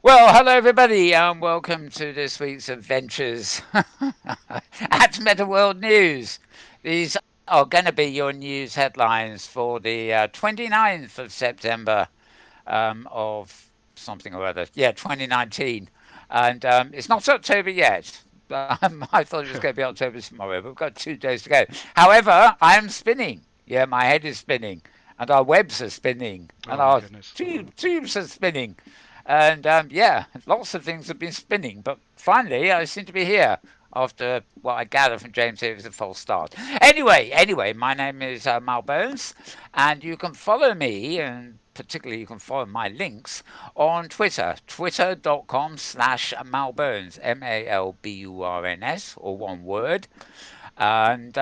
Well, hello everybody, and welcome to this week's adventures at Metaworld News. These are going to be your news headlines for the 29th of September of something or other. Yeah, 2019. And it's not October yet. I thought it was going to be October tomorrow, but we've got 2 days to go. However, I am spinning. Yeah, my head is spinning, and our webs are spinning, and Oh my our goodness. tubes are spinning. And yeah, lots of things have been spinning, but finally I seem to be here after what I gather from James here was a false start. Anyway, my name is Mal Bones, and you can follow me, and particularly you can follow my links on Twitter, twitter.com/malburns, Malburns, or one word. And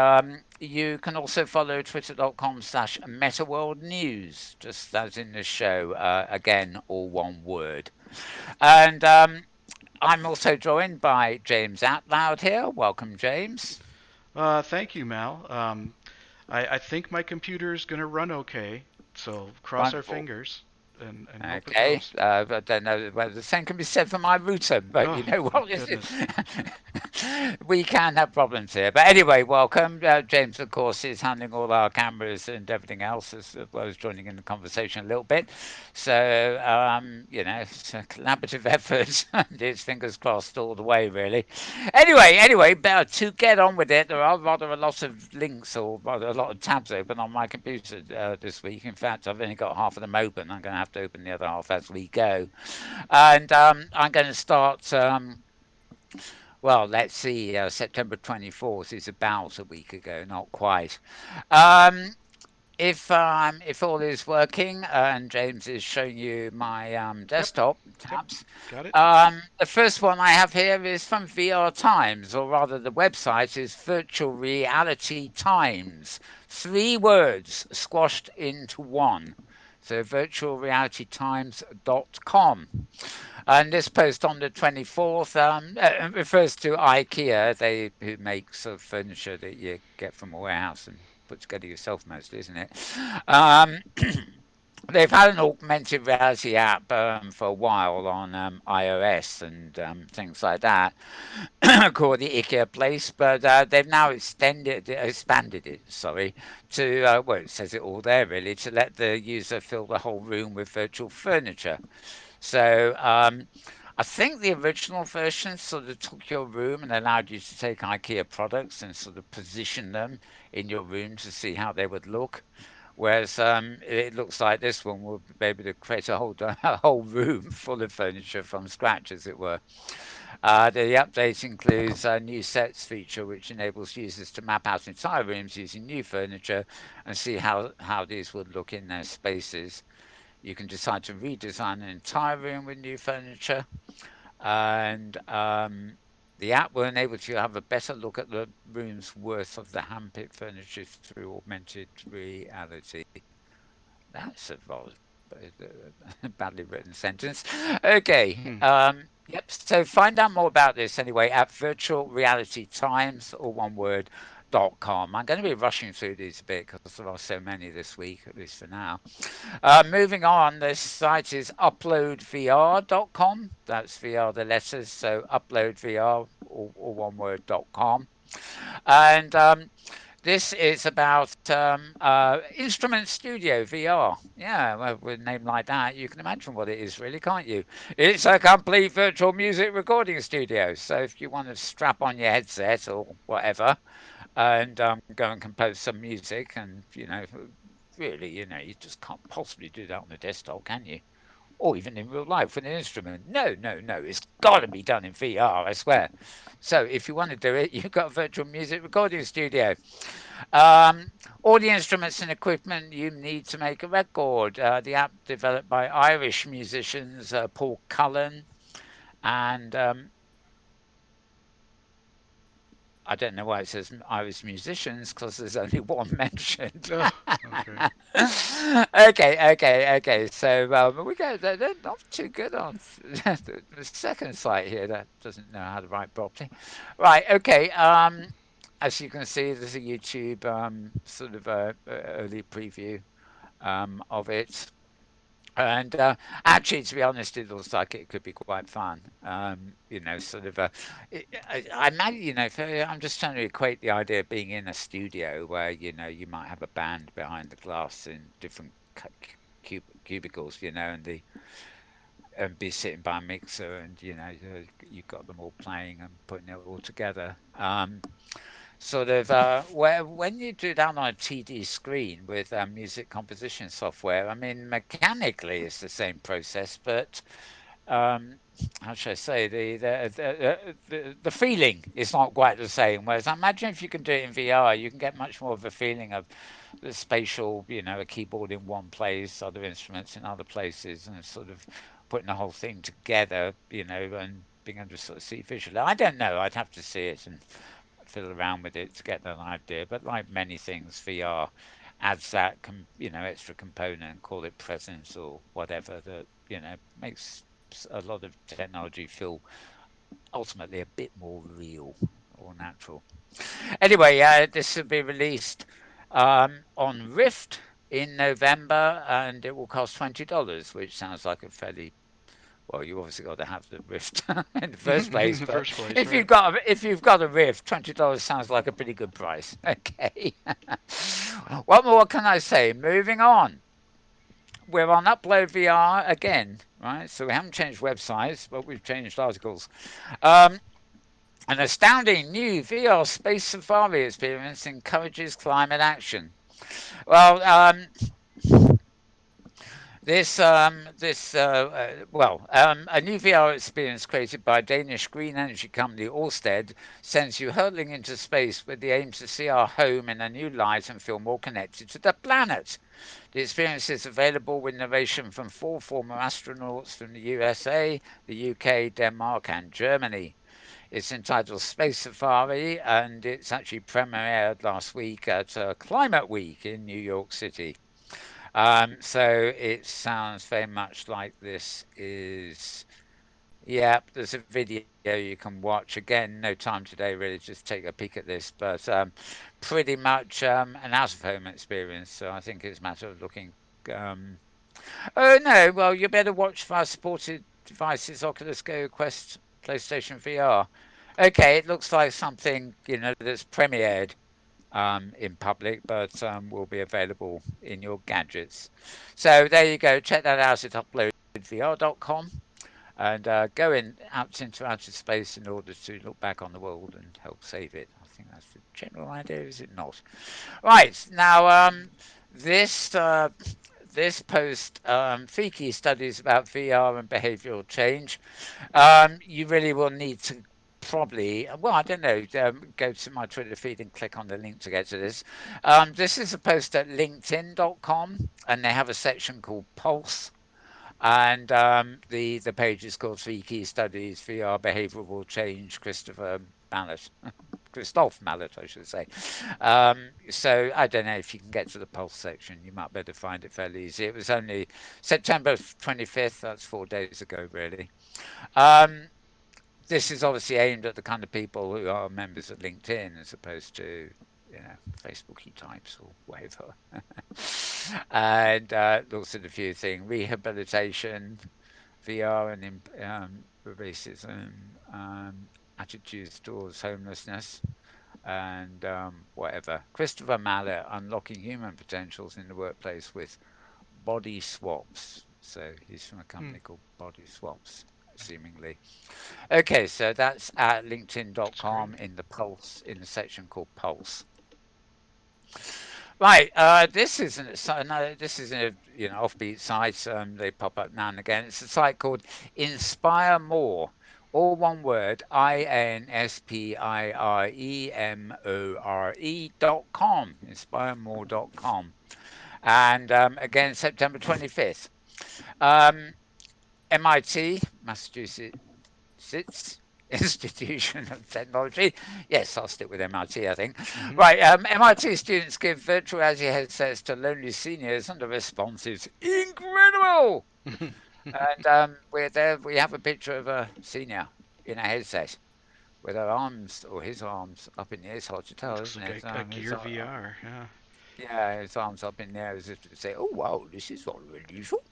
you can also follow twitter.com/metaworld news, just as in the show, again, all one word. And I'm also joined by James Atloud here. Welcome, James. Thank you, Mal. I think my computer is going to run okay, so cross our Wonderful. fingers and hope it Okay, goes. I don't know whether the same can be said for my router, but you Oh know my what? goodness. We can have problems here. But anyway, welcome. James, of course, is handling all our cameras and everything else, as well as joining in the conversation a little bit. So, it's a collaborative effort, and it's fingers crossed all the way, really. Anyway, to get on with it, there are rather a lot of links or rather a lot of tabs open on my computer this week. In fact, I've only got half of them open. I'm going to have to open the other half as we go. And I'm going to start. Well, let's see. September 24th is about a week ago, not quite. Um, if all is working and James is showing you my Yep, desktop yep, tabs, got it. the first one I have here is from VR Times, or rather, the website is Virtual Reality Times. Three words squashed into one. So virtualrealitytimes.com. And this post on the 24th refers to IKEA, they who make sort of furniture that you get from a warehouse and put together yourself mostly, isn't it? Um, they've had an augmented reality app for a while on iOS and things like that called the IKEA Place, but they've now expanded it, sorry, to, well, it says it all there really, to let the user fill the whole room with virtual furniture. So I think the original version sort of took your room and allowed you to take IKEA products and sort of position them in your room to see how they would look. Whereas it looks like this one will be able to create a whole room full of furniture from scratch, as it were. The update includes a new sets feature, which enables users to map out entire rooms using new furniture and see how these would look in their spaces. You can decide to redesign an entire room with new furniture, and the app will enable you to have a better look at the room's worth of the handpicked furniture through augmented reality. That's a badly written sentence. Okay. Hmm. Yep. So find out more about this anyway at Virtual Reality Times, or one word, .com. I'm going to be rushing through these a bit because there are so many this week, at least for now. Moving on, this site is uploadvr.com. That's VR, the letters, so uploadvr, or one word.com. And this is about Instrument Studio VR. Yeah, well, with a name like that, you can imagine what it is, really, can't you? It's a complete virtual music recording studio. So if you want to strap on your headset or whatever and go and compose some music, and really, you just can't possibly do that on a desktop, can you? Or even in real life with an instrument. No, no, no. It's got to be done in VR, I swear. So if you want to do it, you've got a virtual music recording studio. Um, all the instruments and equipment you need to make a record. The app developed by Irish musicians Paul Cullen and I don't know why it says Irish musicians because there's only one mentioned. Oh, okay. Okay. So we go. They're not too good on the second site here that doesn't know how to write properly. Right. Okay. As you can see, there's a YouTube sort of early preview of it. And actually, to be honest, it looks like it could be quite fun. Sort of I imagine, I'm just trying to equate the idea of being in a studio where, you might have a band behind the glass in different cubicles, and be sitting by a mixer, and you've got them all playing and putting it all together. Sort of where when you do that on a TD screen with music composition software, I mean, mechanically it's the same process, but how should I say, the feeling is not quite the same. Whereas I imagine if you can do it in VR, you can get much more of a feeling of the spatial, a keyboard in one place, other instruments in other places, and sort of putting the whole thing together, and being able to sort of see visually. I don't know. I'd have to see it and fiddle around with it to get that idea. But like many things, VR adds that extra component, call it presence or whatever, that makes a lot of technology feel ultimately a bit more real or natural. Anyway, this will be released on Rift in November, and it will cost $20, which sounds like a fairly well, you obviously got to have the Rift in the first In place. the But first place, right? if you've got a Rift, $20 sounds like a pretty good price. Okay. What more can I say? Moving on. We're on Upload VR again, right? So we haven't changed websites, but we've changed articles. Um, an astounding new VR space safari experience encourages climate action. Well, a new VR experience created by Danish green energy company Ørsted sends you hurtling into space with the aim to see our home in a new light and feel more connected to the planet. The experience is available with narration from four former astronauts from the USA, the UK, Denmark, and Germany. It's entitled Space Safari, and it's actually premiered last week at Climate Week in New York City. So it sounds very much like this is. Yeah, there's a video you can watch. Again, no time today really, just take a peek at this, but pretty much an out of home experience. So I think it's a matter of looking. Um, oh no, well you better watch via supported devices, Oculus Go, Quest, PlayStation VR. Okay, it looks like something that's premiered in public, but will be available in your gadgets. So there you go. Check that out at uploadvr.com and go out into outer space in order to look back on the world and help save it. I think that's the general idea, is it not? Right now, this uh, this post three key studies about VR and behavioural change. You really will need to probably, well, I don't know, go to my Twitter feed and click on the link to get to this. This is a post at linkedin.com, and they have a section called Pulse. And the page is called Three Key Studies VR Behavioural Change, Mallet. Christoph Mallet, I should say. So I don't know if you can get to the Pulse section. You might be able to find it fairly easy. It was only September 25th. That's 4 days ago, really. Um, this is obviously aimed at the kind of people who are members of LinkedIn as opposed to, Facebooky types or whatever. And looks at a few things: rehabilitation, VR, and racism, attitudes towards homelessness, and whatever. Christopher Mallet unlocking human potentials in the workplace with body swaps. So he's from a Hmm, company called Body Swaps, seemingly. Okay, so that's at that's great. linkedin.com in the Pulse, in the section called Pulse. Right, this is a offbeat site. They pop up now and again. It's a site called Inspire More, all one word: INSPIREMORE.com. Inspiremore.com, and again September 25th. Um, MIT, Massachusetts SITS, Institution of Technology. Yes, I'll stick with MIT, I think. Hmm. Right, MIT students give virtual reality headsets to lonely seniors, and the response is incredible. And we're there. We have a picture of a senior in a headset with her arms or his arms up in the air. It's hard to tell, Looks isn't like it? a Gear VR. Yeah. Yeah, his arms up in the air as if to say, "Oh wow, this is all unusual."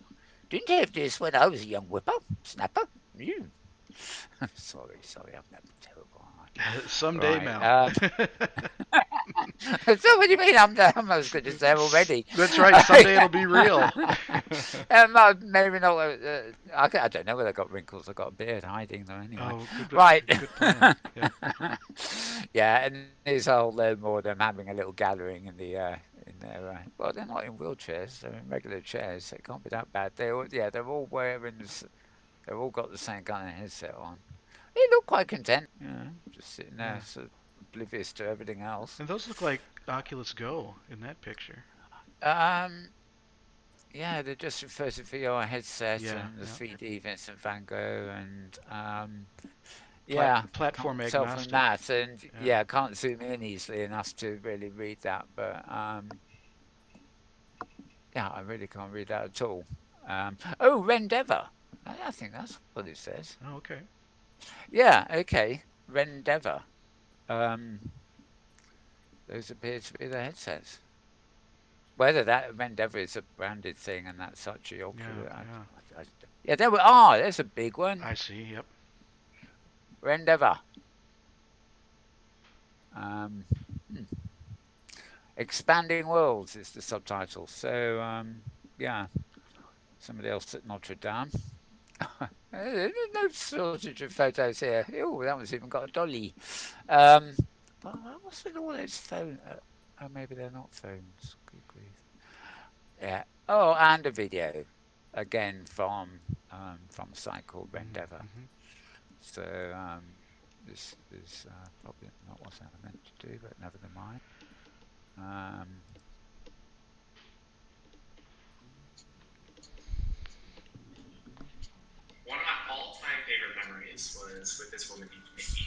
Didn't have this when I was a young whipper snapper. You. Sorry, I'm terrible, aren't I? Someday, Right. Mal. So what do you mean? I'm as good as there already. That's right. Someday it'll be real. Maybe not. I don't know whether I got wrinkles. I got a beard hiding them anyway. Oh, Right. good plan. Yeah. Yeah, and there's whole more them having a little gathering in their. Well, they're not in wheelchairs. They're in regular chairs. So it can't be that bad. They're all wearing. They've all got the same kind of headset on. They look quite content. Just sitting there, Yeah. sort of oblivious to everything else. And those look like Oculus Go in that picture. Um, yeah, they just refer to VR headset Yeah, and the yeah. 3D Vincent van Gogh, and yeah, can't Platform tell from agnostic. that, and Yeah. yeah, can't zoom in easily enough to really read that, but yeah, I really can't read that at all. Oh, Rendeavor. I think that's what it says. Oh, okay. Yeah, okay, Rendeavor. Um, those appear to be the headsets. Whether that Rendeavor is a branded thing and that's such a Yeah, Oculus, yeah. yeah, there we are. There's a big one. I see. Yep. Rendeavor. Um, hmm. Expanding Worlds is the subtitle. So, yeah, somebody else at Notre Dame. There's no shortage of photos here. Oh, that one's even got a dolly. Um, but what's with all those phones? Oh, maybe they're not phones. Good grief. Yeah. Oh, and a video again from a site called Rendeavor. Mm-hmm. So this is probably not what I meant to do, but never mind. Um, One of my all-time favorite memories was with this woman named Nikki.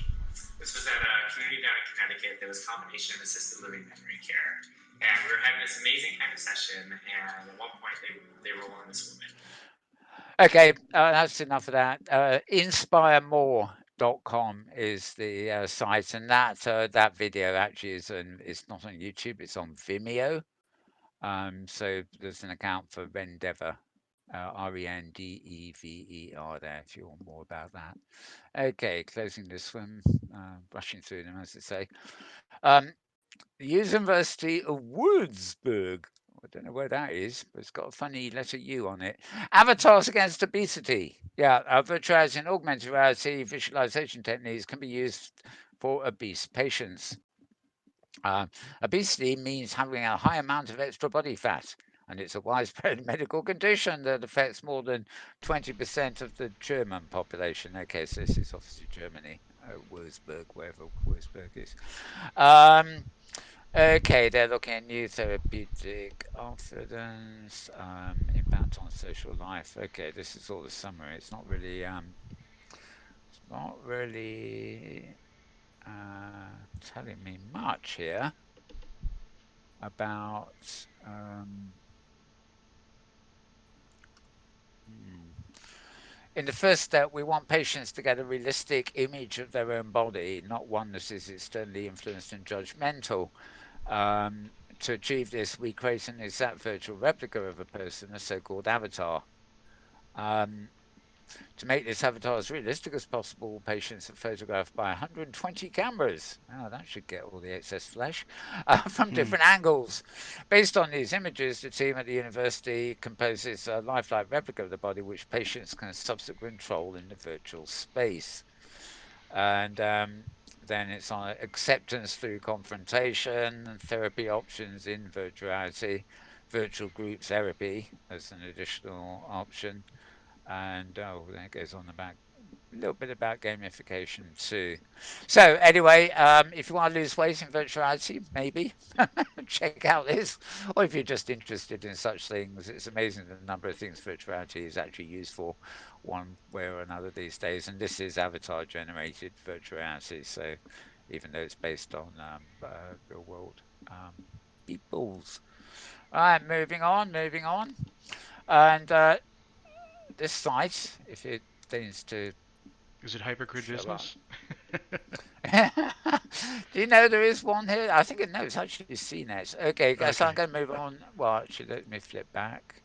This was at a community down in Connecticut. There was a combination of assisted living memory care. And we were having this amazing kind of session. And at one point, they roll on this woman. okay, that's enough of that. Inspiremore.com is the site, and that video actually it's not on YouTube, it's on Vimeo. So there's an account for Rendeavor, Rendever there if you want more about that. Okay, closing this one, brushing through them as I say. Um, the University of Würzburg. I don't know where that is, but it's got a funny letter U on it. Avatars against obesity. Yeah, virtualizing and augmented reality visualization techniques can be used for obese patients. Obesity means having a high amount of extra body fat, and it's a widespread medical condition that affects more than 20% of the German population. Okay, so this is obviously Germany, Würzburg, wherever Würzburg is. Um, okay, they're looking at new therapeutic confidence, impact on social life. Okay, this is all the summary. It's not really telling me much here about. Hmm. In the first step, we want patients to get a realistic image of their own body, not one that is externally influenced and judgmental. To achieve this, we create an exact virtual replica of a person, a so called avatar. Um, To make this avatar as realistic as possible, patients are photographed by 120 cameras. Oh, that should get all the excess flesh from Hmm. different angles. Based on these images, the team at the university composes a lifelike replica of the body, which patients can subsequently control in the virtual space. And then it's on acceptance through confrontation, therapy options in virtuality, virtual group therapy as an additional option, and oh, that goes on about a little bit about gamification too. So anyway, if you want to lose weight in virtuality, maybe check out this, or if you're just interested in such things, it's amazing the number of things virtuality is actually used for, one way or another these days. And this is avatar generated virtuality, so even though it's based on real world um, peoples. All right, moving on, and this site, if it deigns to Is it hypergrid show up. business? Do you know there is one here? I think no, it's actually CNET. Okay, so I'm Okay. going to move on. Well, actually, let me flip back.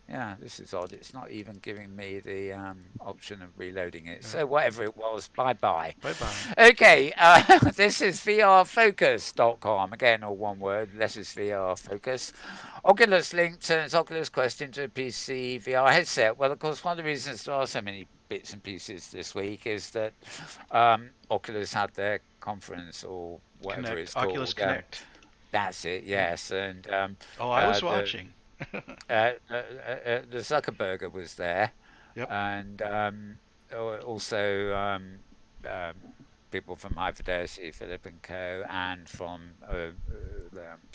Yeah, this is odd. It's not even giving me the option of reloading it. Yep. So whatever it was, bye bye. Bye bye. Okay, this is vrfocus.com. Again, all one word. This is VR Focus. Oculus Link turns Oculus Quest into a PC VR headset. Well, of course, one of the reasons there are so many bits and pieces this week is that Oculus had their conference or whatever Connect. it's Oculus called. Connect. That's it, Yep. yes. And Oh, I was the watching. the Zuckerberg was there, Yep. and also um, people from High Fidelity, Philip and Co, and from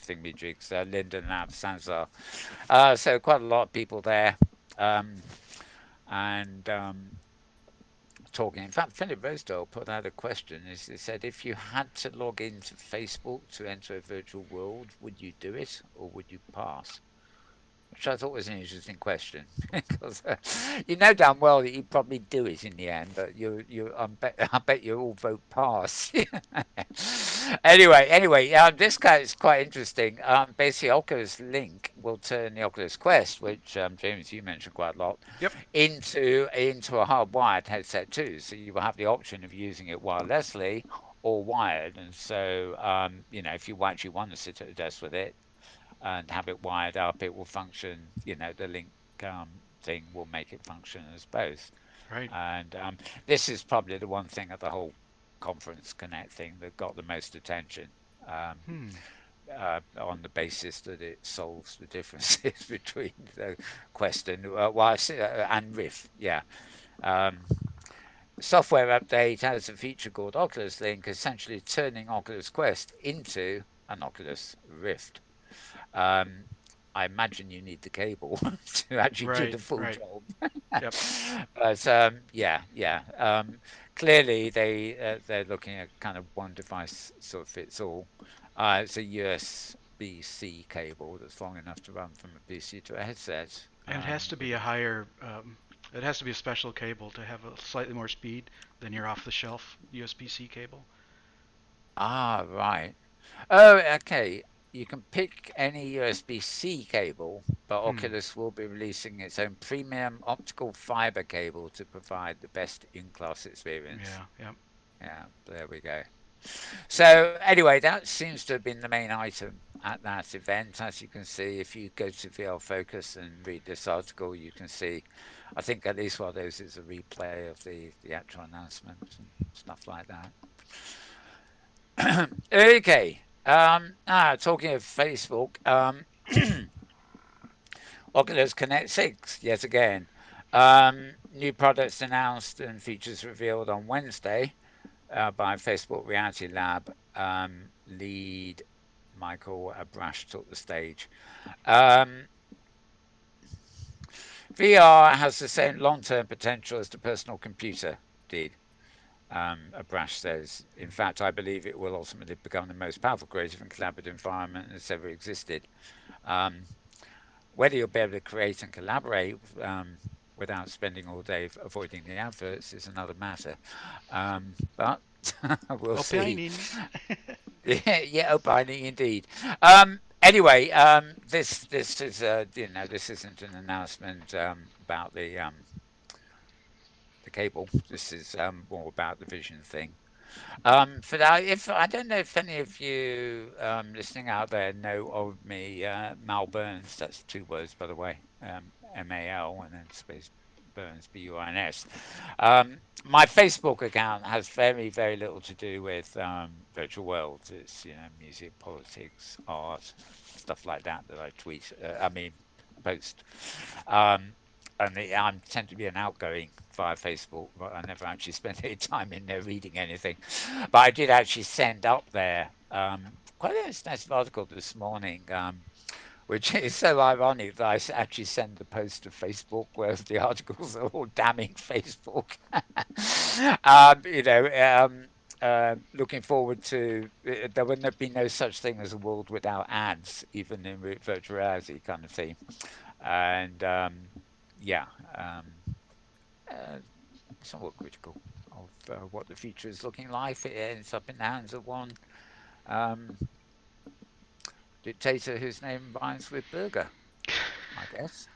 Thingymajigs, Lyndon Lab, Sanzar. So quite a lot of people there, um, and talking. In fact, Philip Rosedale put out a question. He said, if you had to log into Facebook to enter a virtual world, would you do it or would you pass? Which I thought was an interesting question because you know damn well that you probably do it in the end, but I bet you all vote pass. Anyway, this guy is quite interesting. Basically, Oculus Link will turn the Oculus Quest, which James you mentioned quite a lot, Yep. into a hardwired headset too. So you will have the option of using it wirelessly or wired. And so if you actually want to sit at a desk with it and have it wired up, it will function. The link thing will make it function as both. Right. And this is probably the one thing of the whole conference connect thing that got the most attention. Um, Hmm. on the basis that it solves the differences between the Quest and Rift. Yeah. Um, software update has a feature called Oculus Link, essentially turning Oculus Quest into an Oculus Rift. Um, I imagine you need the cable to actually do Right. the full Right. job. Yep. But yeah. Clearly, they're looking at kind of one device sort of fits all. It's a USB-C cable that's long enough to run from a PC to a headset. And it has to be With a higher. It has to be a special cable to have a slightly more speed than your off-the-shelf USB-C cable. right. Oh, okay. You can pick any USB-C cable, but Hmm. Oculus will be releasing its own premium optical fiber cable to provide the best in-class experience. Yeah. Yep. Yeah, there we go. So anyway, that seems to have been the main item at that event. As you can see, if you go to VL Focus and read this article, you can see, I think at least one of those is a replay of the actual announcement and stuff like that. Okay. Talking of Facebook, Oculus Connect 6 yet again. New products announced and features revealed on Wednesday by Facebook Reality Lab. Lead Michael Abrash took the stage. Um, VR has the same long term potential as the personal computer did. Abrash says, in fact, I believe it will ultimately become the most powerful, creative, and collaborative environment that's ever existed. Um, Whether you'll be able to create and collaborate without spending all day avoiding the adverts is another matter. But we'll see. Opining. Yeah, opining indeed. Anyway, this is this isn't an announcement about the cable. This is more about the vision thing. For that, if I don't know if any of you listening out there know of me, Mal Burns. That's two words, by the way. MAL and then space Burns, Burns. My Facebook account has very, very little to do with virtual worlds. It's music, politics, art, stuff like that I tweet. Post. Um, and I tend to be an outgoing via Facebook, but I never actually spend any time in there reading anything. But I did actually send up there quite an extensive article this morning, which is so ironic that actually send the post to Facebook, whereas the articles are all damning Facebook. You know, looking forward to there would be no such thing as a world without ads, even in virtual reality kind of thing. And yeah, um, uh, somewhat critical of what the future is looking like. It ends up in the hands of one um, dictator whose name rhymes with burger. I guess.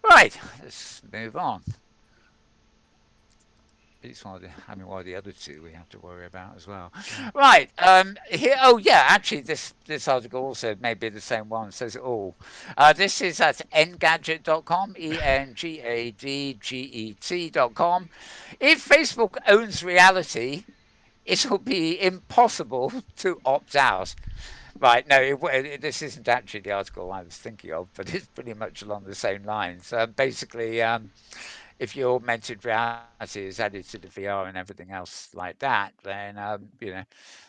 Right, let's move on. It's one of the, I mean, one of the other two we have to worry about as well. Yeah. Right. Here. Oh, yeah. Actually, this article also may be the same one. Says it all. This is at engadget.com. engadget.com. If Facebook owns reality, it will be impossible to opt out. Right. No, this isn't actually the article I was thinking of, but it's pretty much along the same lines. Basically, if your augmented reality is added to the VR and everything else like that, then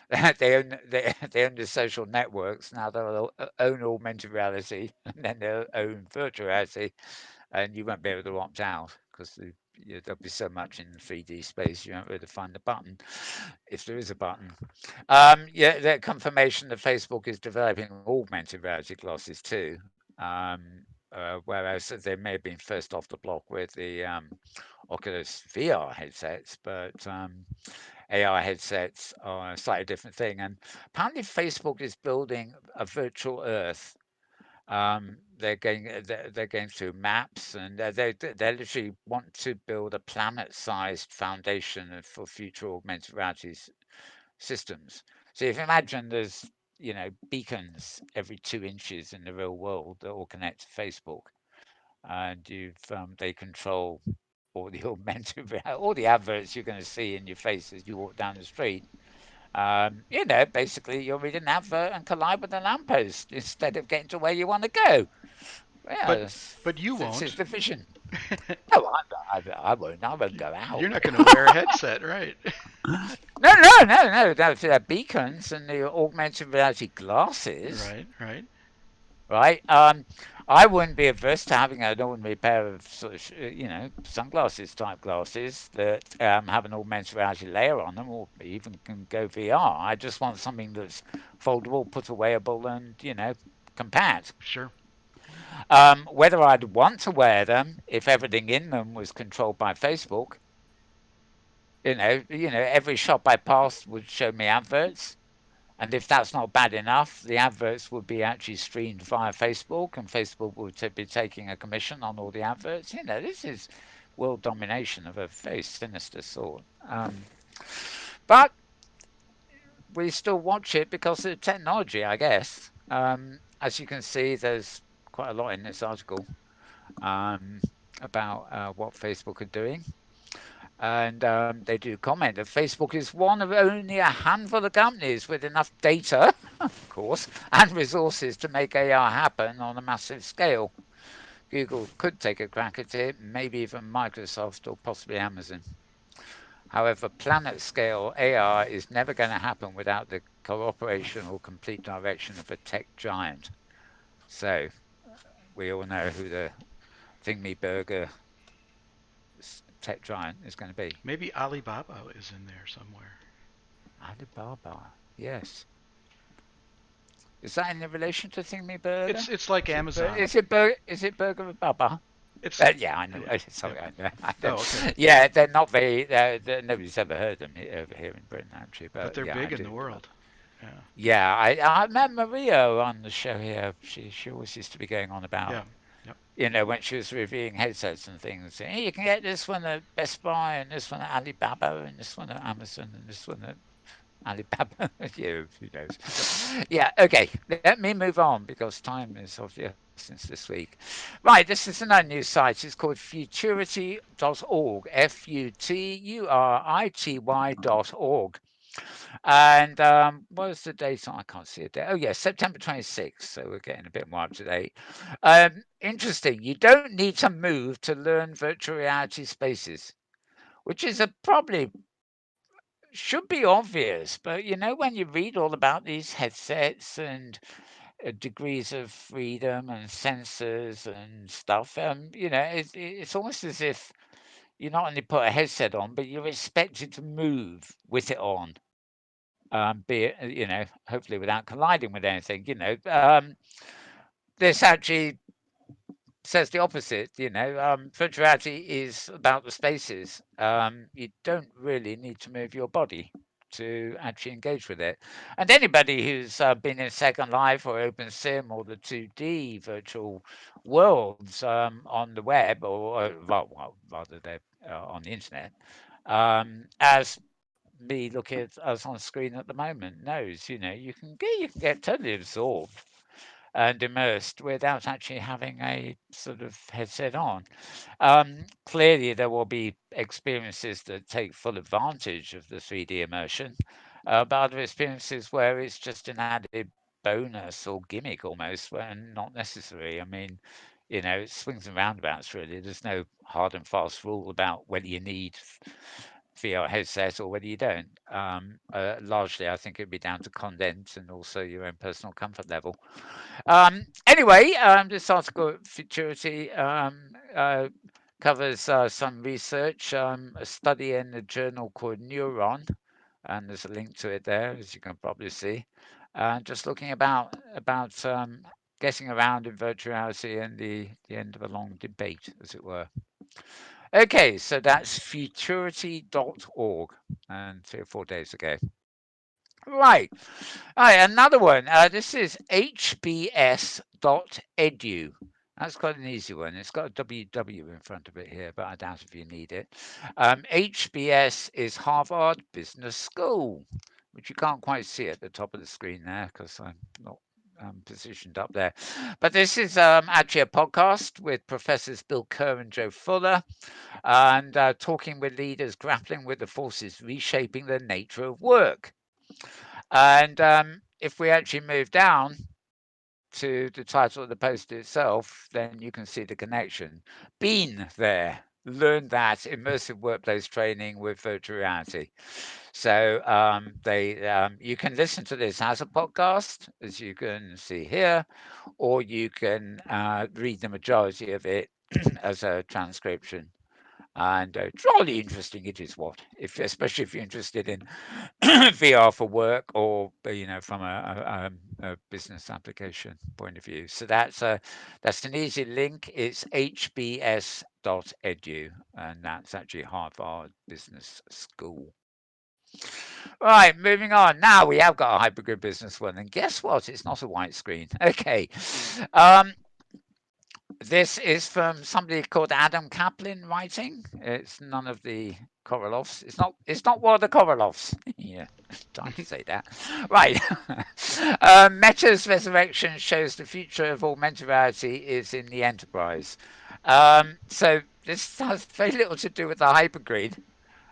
they own the social networks. Now they'll own augmented reality, and then they'll own virtual reality, and you won't be able to opt out because there'll be so much in the 3D space you won't really find the button, if there is a button. Yeah, the confirmation that Facebook is developing augmented reality glasses too. Whereas they may have been first off the block with the Oculus VR headsets, but AR headsets are a slightly different thing. And apparently, Facebook is building a virtual Earth. They're going through maps, and they literally want to build a planet-sized foundation for future augmented reality systems. So if you imagine there's beacons every 2 inches in the real world that all connect to Facebook, and they control all the augmented all the adverts you're going to see in your face as you walk down the street. Basically you'll read an advert and collide with a lamppost instead of getting to where you want to go. But Yes, but you this is won't. the vision. No, I won't. I won't go You're out. not going to wear a headset, right? No, no, no, no. They're beacons and the augmented reality glasses, Right, right. right? I wouldn't be averse to having an ordinary pair of sort of, sunglasses type glasses that have an augmented reality layer on them, or even can go VR. I just want something that's foldable, put awayable, and compact. Sure. Whether I'd want to wear them if everything in them was controlled by Facebook, every shop I passed would show me adverts. And if that's not bad enough, the adverts would be actually streamed via Facebook, and Facebook would be taking a commission on all the adverts. This is world domination of a very sinister sort. But we still watch it because of the technology, I guess. As you can see, there's quite a lot in this article um, about what Facebook are doing. And they do comment that Facebook is one of only a handful of companies with enough data, of course, and resources to make AR happen on a massive scale. Google could take a crack at it, maybe even Microsoft or possibly Amazon. However, planet scale AR is never going to happen without the cooperation or complete direction of a tech giant. So we all know who the thingy burger tech giant is going to be. Maybe Alibaba is in there somewhere. Alibaba, yes. Is that in relation to Thingy Burger? It's like Is it Amazon. Is it Burger with Baba? It's Yeah, I know. yeah. Sorry, Yep. I know. Oh, okay. Yeah, they're not very. Nobody's ever heard them over here in Britain, actually. But But they're yeah, I big in the do. world. Yeah. Yeah, I met Maria on the show here. She always used to be going on about, Yeah. Yep. when she was reviewing headsets and things. Saying, hey, you can get this one at Best Buy, and this one at Alibaba, and this one at Amazon, and this one at Alibaba. Yeah, who knows? Yep. Yeah, okay. Let me move on because time is of the essence this week. Right, this is another new site. It's called futurity.org. futurity.org. And what was the date? I can't see a date. Oh, yeah, September 26th. So we're getting a bit more up to date. Interesting. You don't need to move to learn virtual reality spaces, which is a probably should be obvious, but when you read all about these headsets and degrees of freedom and sensors and stuff, it's almost as if you not only put a headset on, but you're expected to move with it on, be it, hopefully without colliding with anything. This actually says the opposite. Virtual reality is about the spaces. You don't really need to move your body to actually engage with it. And anybody who's been in Second Life or OpenSim or the 2D virtual worlds on the web, or well, rather they're on the internet, as me looking at us on screen at the moment knows, you can get totally absorbed and immersed without actually having a sort of headset on. Clearly, there will be experiences that take full advantage of the 3D immersion, but other experiences where it's just an added bonus or gimmick almost, when not necessary. I mean, it swings and roundabouts really. There's no hard and fast rule about whether you need VR headset or whether you don't. Largely, I think it'd be down to content and also your own personal comfort level. Anyway, this article, Futurity, covers some research, a study in a journal called Neuron, and there's a link to it there, as you can probably see. Just looking about getting around in virtual reality and the end of a long debate, as it were. Okay, so that's futurity.org, and 3 or 4 days ago. Right. All right, another one. This is hbs.edu. That's quite an easy one. It's got a WW in front of it here, but I doubt if you need it. HBS is Harvard Business School, which you can't quite see at the top of the screen there because I'm not positioned up there. But this is actually a podcast with Professors Bill Kerr and Joe Fuller, and talking with leaders grappling with the forces reshaping the nature of work. And if we actually move down to the title of the post itself, then you can see the connection. Been there, learned that immersive workplace training with virtual reality. So you can listen to this as a podcast, as you can see here, or you can read the majority of it as a transcription. And jolly interesting it is. What if, especially if you're interested in VR for work, or from a business application point of view. So that's an easy link. It's hbs.edu, and that's actually Harvard Business School. Right, moving on. Now we have got a hypergrid business one, and guess what? It's not a white screen. Okay. Um, This is from somebody called Adam Kaplan writing. It's none of the Korolovs. It's not one of the Korolovs. Yeah, time to say that. Right. Meta's resurrection shows the future of augmented reality is in the enterprise. So this has very little to do with the hypergrid.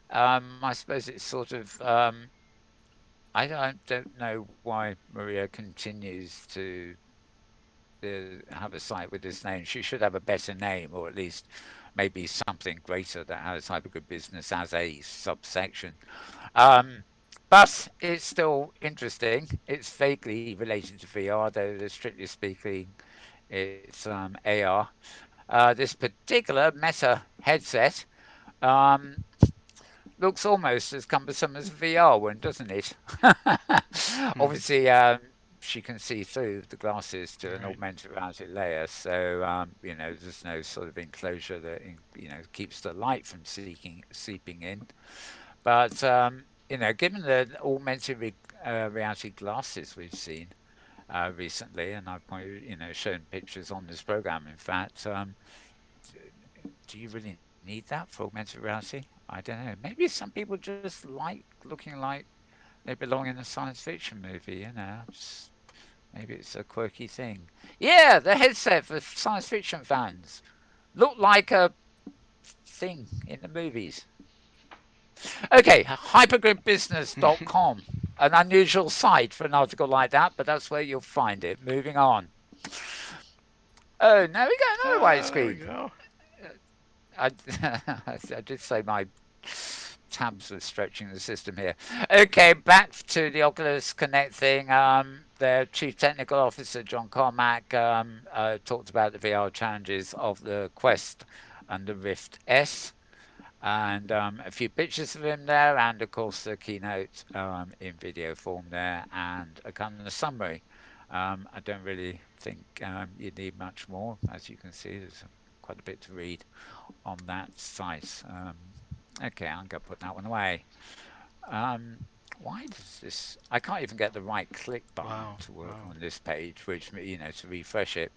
I suppose it's sort of I don't know why Maria continues to have a site with this name. She should have a better name, or at least maybe something greater that has hypergrid business as a subsection. Um, but it's still interesting. It's vaguely related to VR, though strictly speaking, it's AR. This particular Meta headset um, looks almost as cumbersome as a VR one, doesn't it? Obviously, she can see through the glasses to an Right. augmented reality layer, so there's no sort of enclosure that keeps the light from seeping in. But given the augmented reality glasses we've seen recently, and I've shown pictures on this program, in fact, do you really need that for augmented reality? I don't know. Maybe some people just like looking like they belong in a science fiction movie, Just maybe it's a quirky thing. Yeah, the headset for science fiction fans look like a thing in the movies. Okay, hypergridbusiness.com. An unusual site for an article like that, but that's where you'll find it. Moving on. Oh, now we got another white There we screen. go. I, I did say my tabs were stretching the system here. Okay, back to the Oculus Connect thing. Their chief technical officer, John Carmack, talked about the VR challenges of the Quest and the Rift S, and a few pictures of him there, and of course the keynote in video form there, and a kind of summary. I don't really think you need much more. As you can see, there's quite a bit to read on that site. Okay, I'm going to put that one away. Um, Why does this? I can't even get the right click button Wow. to work Wow. on this page, which, to refresh it.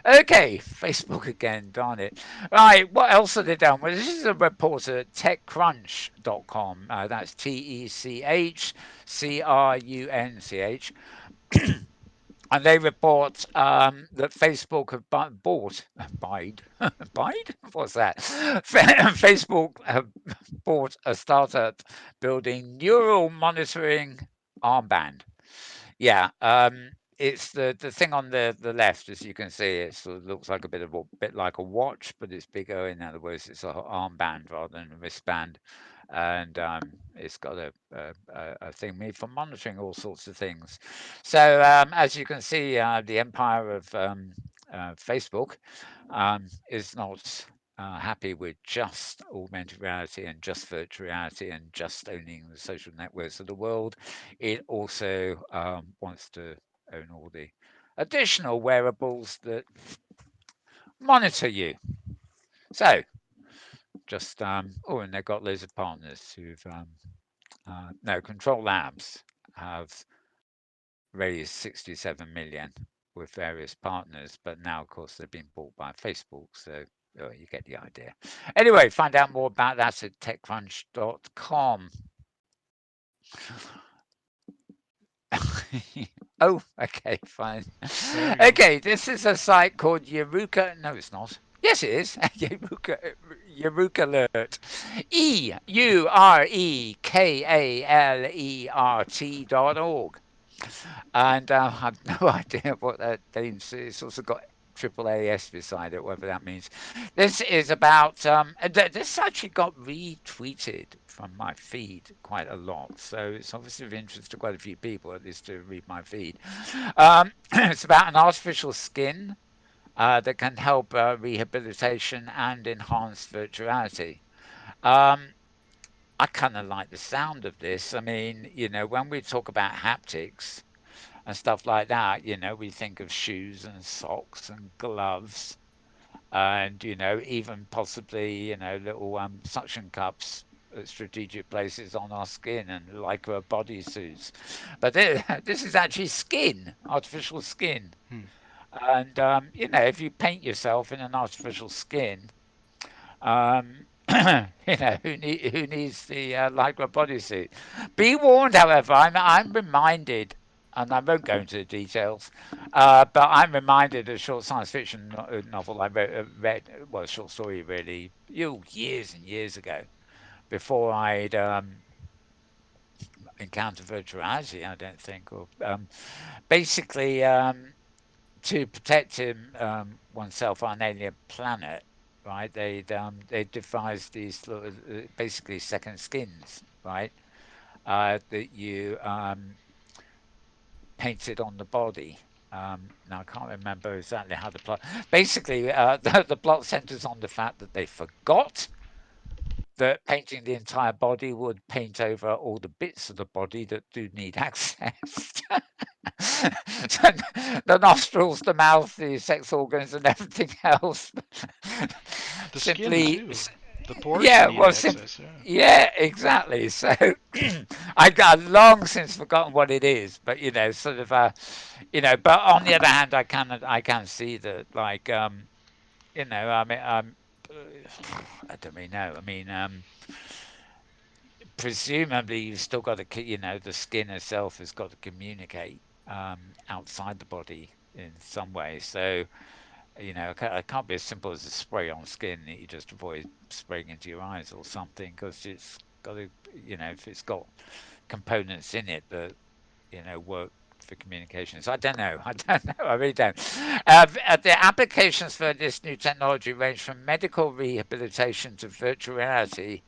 Okay, Facebook again, darn it. Right, what else have they done? Well, this is a report at techcrunch.com. That's TECHCRUNCH. And they report that Facebook have buyed, buyed? What's that? Facebook have bought a startup building neural monitoring armband. Yeah, it's the thing on the left, as you can see, it sort of looks like a bit like a watch, but it's bigger. In other words, it's a armband rather than a wristband, and it's got a thing made for monitoring all sorts of things. So as you can see, the empire of Facebook is not happy with just augmented reality and just virtual reality and just owning the social networks of the world. It also wants to own all the additional wearables that monitor you. So just oh, and they've got loads of partners who've no Control Labs have raised 67 million with various partners, but now, of course, they've been bought by Facebook. So you get the idea. Anyway, find out more about that at techcrunch.com. Oh, okay, fine. There you go. Okay, this is a site called Eureka. No, it's not. Yes, it is. Eureka Alert. EUREKALERT.org. And I've no idea what that means. It's also got triple AS beside it, whatever that means. This is about, this actually got retweeted from my feed quite a lot. So it's obviously of interest to quite a few people, at least to read my feed. It's about an artificial skin that can help rehabilitation and enhance virtuality. Um, I kind of like the sound of this. I mean, when we talk about haptics, and stuff like that. We think of shoes and socks and gloves and, even possibly, little suction cups at strategic places on our skin and lycra bodysuits. But this is actually skin, artificial skin. Hmm. And, if you paint yourself in an artificial skin, um, who needs the Lycra bodysuit? Be warned, however, I'm reminded, and I won't go into the details, but I'm reminded of a short science fiction novel I read, well, a short story really, years and years ago, before I'd encountered virtuality, I don't think, or basically to protect oneself on an alien planet, right? They devised these sort of, basically second skins, right? That you painted on the body. Now I can't remember exactly how the plot. Basically, the plot centers on the fact that they forgot that painting the entire body would paint over all the bits of the body that do need access. The nostrils, the mouth, the sex organs, and everything else. The skin Simply, too. The pores that yeah, need well, simply, access. Yeah. yeah, exactly. So I got long since forgotten what it is, but sort of, But on the other hand, I can see that, like, I mean, I don't really know. I mean, presumably you've still got to, the skin itself has got to communicate outside the body in some way. So, it can't be as simple as a spray on skin that you just avoid spraying into your eyes or something, because it's got to, if it's got components in it that, work for communication. So I don't know. I don't know. I really don't. The applications for this new technology range from medical rehabilitation to virtual reality,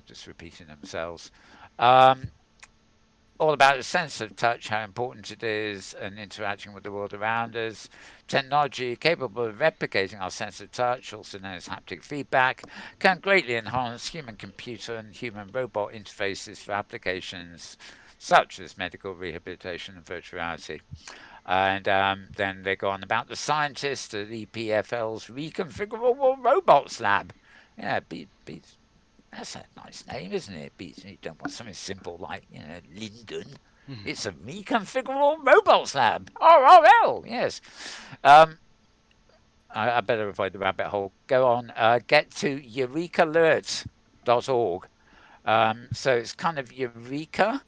just repeating themselves. Um, all about the sense of touch, how important it is, and interacting with the world around us. Technology capable of replicating our sense of touch, also known as haptic feedback, can greatly enhance human computer and human robot interfaces for applications such as medical rehabilitation and virtual reality. And then they go on about the scientists at EPFL's Reconfigurable Robots Lab. Yeah, beats That's a nice name, isn't it? Beats you don't want something simple like, Linden. Mhm. It's a reconfigurable robots lab. RRL, yes. Um, I better avoid the rabbit hole. Go on. Get to eurekalert.org. So it's kind of Eureka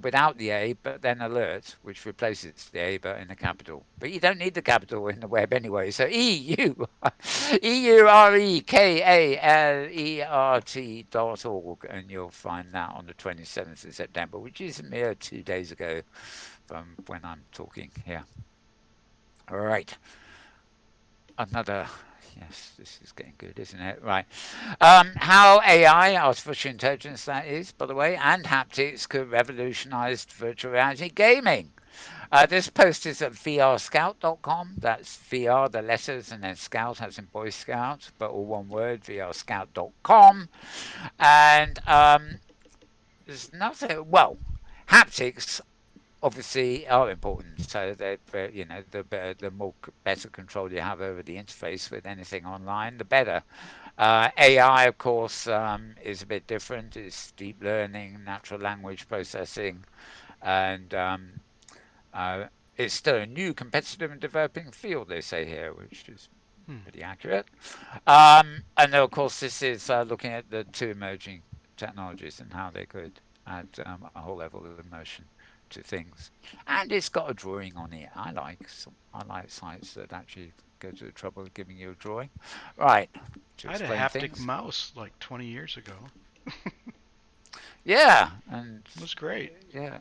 without the A, but then alert, which replaces the A, but in the capital. But you don't need the capital in the web anyway. So EUREKALERT.org, and you'll find that on the 27th of September, which is a mere 2 days ago from when I'm talking here. All right. Another, yes, this is getting good, isn't it? Right. How AI, artificial intelligence, that is, by the way, and haptics could revolutionize virtual reality gaming. This post is at vrscout.com. That's VR, the letters, and then scout as in Boy Scout, but all one word, vrscout.com. And there's nothing, well, haptics obviously are important. So the better, the more better control you have over the interface with anything online, the better. AI, of course, is a bit different. It's deep learning, natural language processing, and uh, it's still a new, competitive, and developing field. They say here, which is Hmm. pretty accurate. And then, of course, this is looking at the two emerging technologies and how they could add a whole level of emotion to things. And it's got a drawing on it. I like sites that actually go to the trouble of giving you a drawing, right, to I had a explain haptic things. mouse like 20 years ago. It Yeah, and was great. yeah,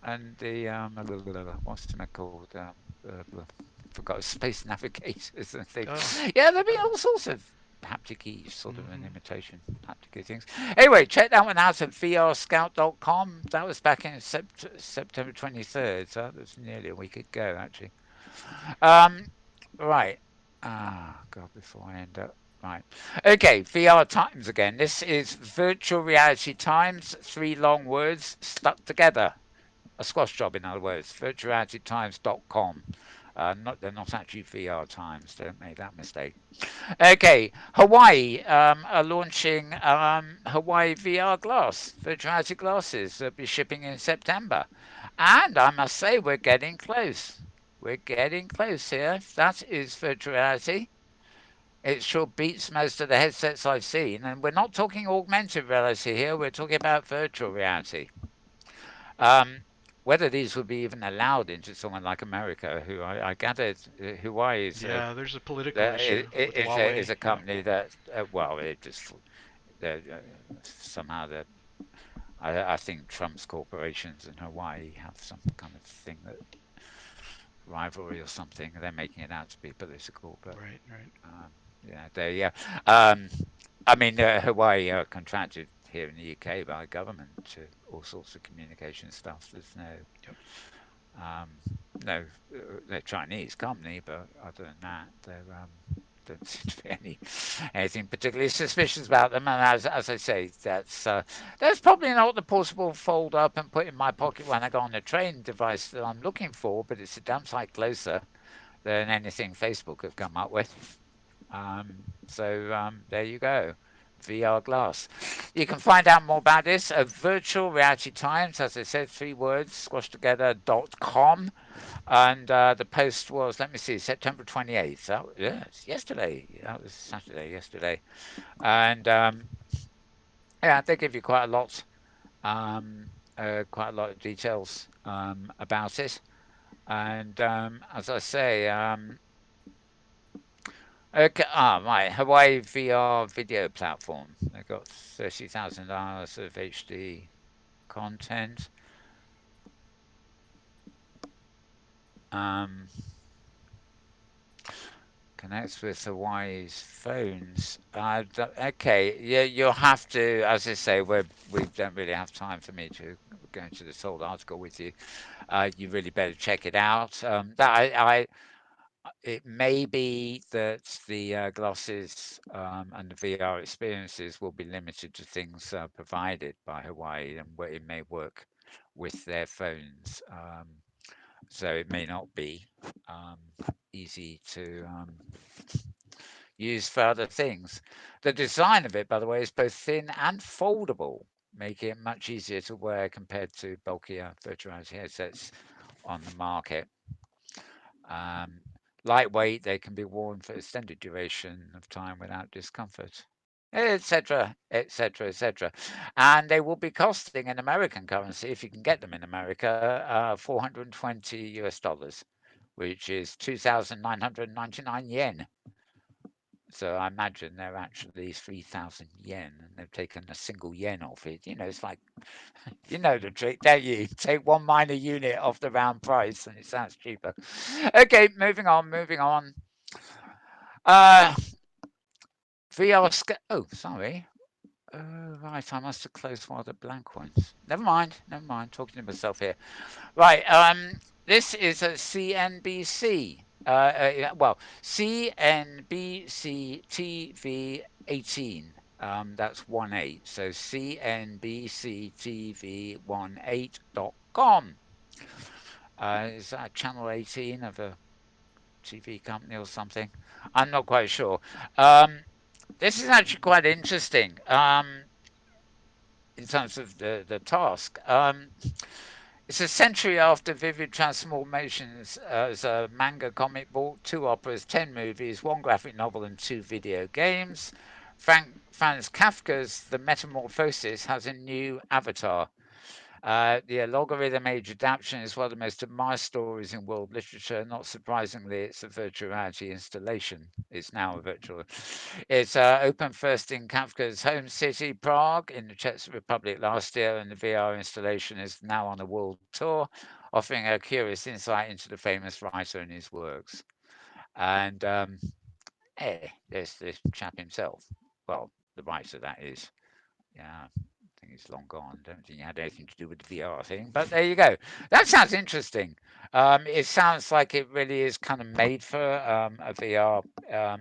and the what's it called? Forgot space navigators and things. Oh. Yeah, there'll be all sorts of haptic sort of an Hmm. imitation haptic things. Anyway, check that one out at vrscout.com. That was back in September 23rd, so that was nearly a week ago actually. Um, right. Ah, God, before I end up. Right. Okay, VR Times again. This is virtual reality times, three long words stuck together. A squash job, in other words. Virtualitytimes.com. They're not actually VR Times. Don't make that mistake. Okay, Hawaii are launching Hawaii VR glass, virtuality glasses. They'll be shipping in September. And I must say, we're getting close. We're getting close here. That is virtuality. It sure beats most of the headsets I've seen. And we're not talking augmented reality here, we're talking about virtual reality. Um, whether these would be even allowed into someone like America, who I gathered Hawaii Yeah, there's a political issue with is Huawei. a Yeah. company that well, it just somehow that I think Trump's corporations in Hawaii have some kind of thing that rivalry or something. They're making it out to be political, but Right, right. um, yeah, they yeah. Um, I mean, Hawaii are contracted here in the UK by government to all sorts of communication stuff. There's Yep. um, no, they're a Chinese company, but other than that, they're don't seem to be anything particularly suspicious about them. And as I say, that's probably not the portable fold up and put in my pocket when I go on the train device that I'm looking for, but it's a damn sight closer than anything Facebook have come up with. There you go. VR glass. You can find out more about this at Virtual Reality Times, as I said, three words squashed together.com. And the post was, let me see, September 28th. Yeah, it's yesterday. That was Saturday, yesterday. And yeah, they give you um, quite a lot of details about it. And as I say, okay, right, Hawaii VR video platform. They've got 30,000 hours of HD content. Um, Connects with Hawaii's phones. Okay, yeah, you'll have to, as I say, we don't really have time for me to go into this whole article with you. You really better check it out. It may be that the glasses and the VR experiences will be limited to things provided by Hawaii, and where it may work with their phones. So it may not be um, easy to used for other things. The design of it, by the way, is both thin and foldable, making it much easier to wear compared to bulkier virtual reality headsets on the market. Um, Lightweight, they can be worn for extended duration of time without discomfort, etc., etc., etc. And they will be costing in American currency, if you can get them in America, 420 US dollars, which is 2,999 yen. So I imagine they're actually 3,000 yen, and they've taken a single yen off it. It's like, you know the trick, don't you? Take one minor unit off the round price, and it sounds cheaper. Okay, moving on, moving on. Uh, VR. Oh, sorry. Right, I must have closed one of the blank ones. Never mind, never mind. Talking to myself here. Right. This is a CNBC. Well, CNBC TV 18. That's 18. So CNBC TV 18.com. Is that channel 18 of a TV company or something? I'm not quite sure. Um, this is actually quite interesting. In terms of the task. It's a century after vivid transformations as a manga comic book, two operas, 10 movies, one graphic novel, and two video games. Franz Kafka's The Metamorphosis has a new avatar. The logarithm age adaptation is one of the most admired stories in world literature. Not surprisingly, it's a virtual reality installation. It's now a virtual. It's opened first in Kafka's home city, Prague, in the Czech Republic last year, and the VR installation is now on a world tour, offering a curious insight into the famous writer and his works. And there's this chap himself. Well, the writer, that is. Yeah, think it's long gone. Don't think it had anything to do with the VR thing, but there you go. That sounds interesting. It sounds like it really is kind of made for a VR um,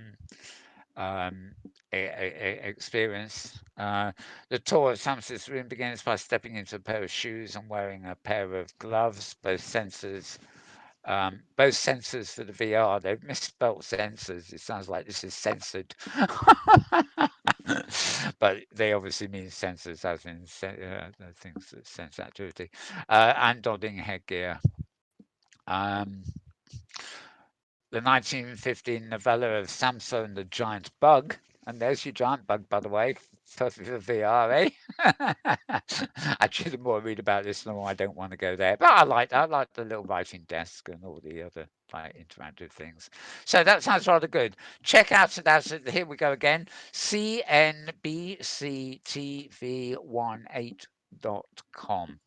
um, experience. The tour of Samson's room begins by stepping into a pair of shoes and wearing a pair of gloves, both sensors for the VR. They've misspelt sensors. It sounds like this is censored. But they obviously mean sensors, as in the things that sense activity, and nodding headgear. Um, the 1915 novella of Samson the Giant Bug, and there's your giant bug, by the way, perfect for VR, eh? Actually, the more I read about this, the more I don't want to go there. But I like the little writing desk and all the other like interactive things. So that sounds rather good. Check out that. Here we go again. CNBCTV18.com.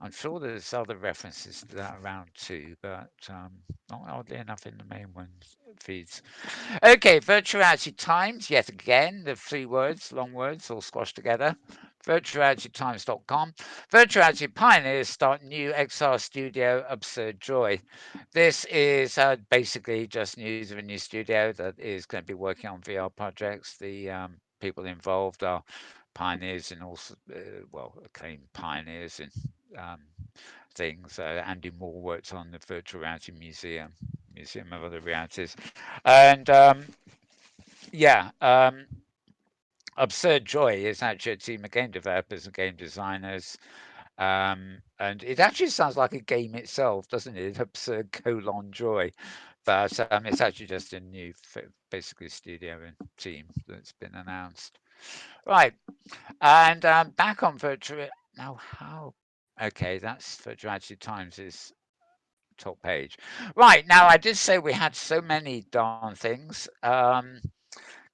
I'm sure there's other references to that around too, but not oddly enough in the main ones feeds. Okay, Virtuality Times, yet again, the three words, long words, all squashed together. Virtualitytimes.com. Virtuality Pioneers start new XR studio, Absurd Joy. This is basically just news of a new studio that is going to be working on VR projects. The people involved are pioneers and also, well, acclaimed pioneers in um, things. Andy Moore worked on the Virtual Reality Museum of Other Realities. And yeah, Absurd Joy is actually a team of game developers and game designers. And it actually sounds like a game itself, doesn't it? Absurd colon joy. But it's actually just a new, basically, studio and team that's been announced. Right. And back on virtual. Now, how? Okay, that's Virtuality Times is top page. Right. Now, I did say we had so many darn things.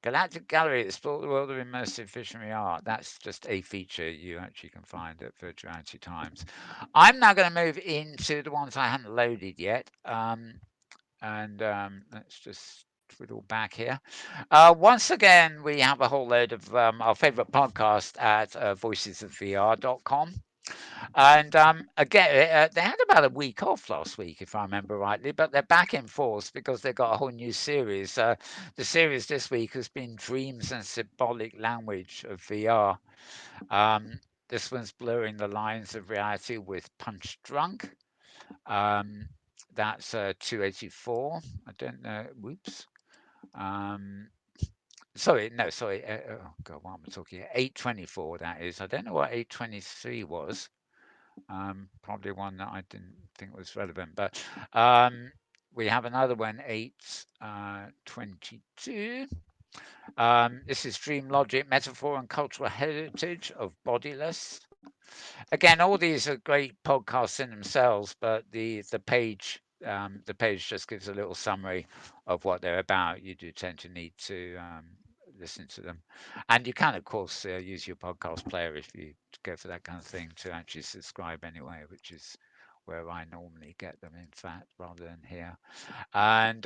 Galactic Gallery, explore the world of immersive visionary art. That's just a feature you actually can find at Virtuality Times. I'm now going to move into the ones I haven't loaded yet. And let's just twiddle back here. Once again, we have a whole load of our favorite podcast at voicesofvr.com. And again, they had about a week off last week, if I remember rightly, but they're back in force because they've got a whole new series. The series this week has been Dreams and Symbolic Language of VR. This one's blurring the lines of reality with Punch Drunk. Um, that's 284. I don't know. Whoops. Um, Sorry, no, sorry. Oh God, what am I talking? 824. That is. I don't know what 823 was. Probably one that I didn't think was relevant, but we have another one, 822. This is Dream Logic, Metaphor and Cultural Heritage of Bodiless. Again, all these are great podcasts in themselves, but the page just gives a little summary of what they're about. You do tend to need to listen to them, and you can, of course, use your podcast player if you go for that kind of thing to actually subscribe anyway, which is where I normally get them, in fact, rather than here. And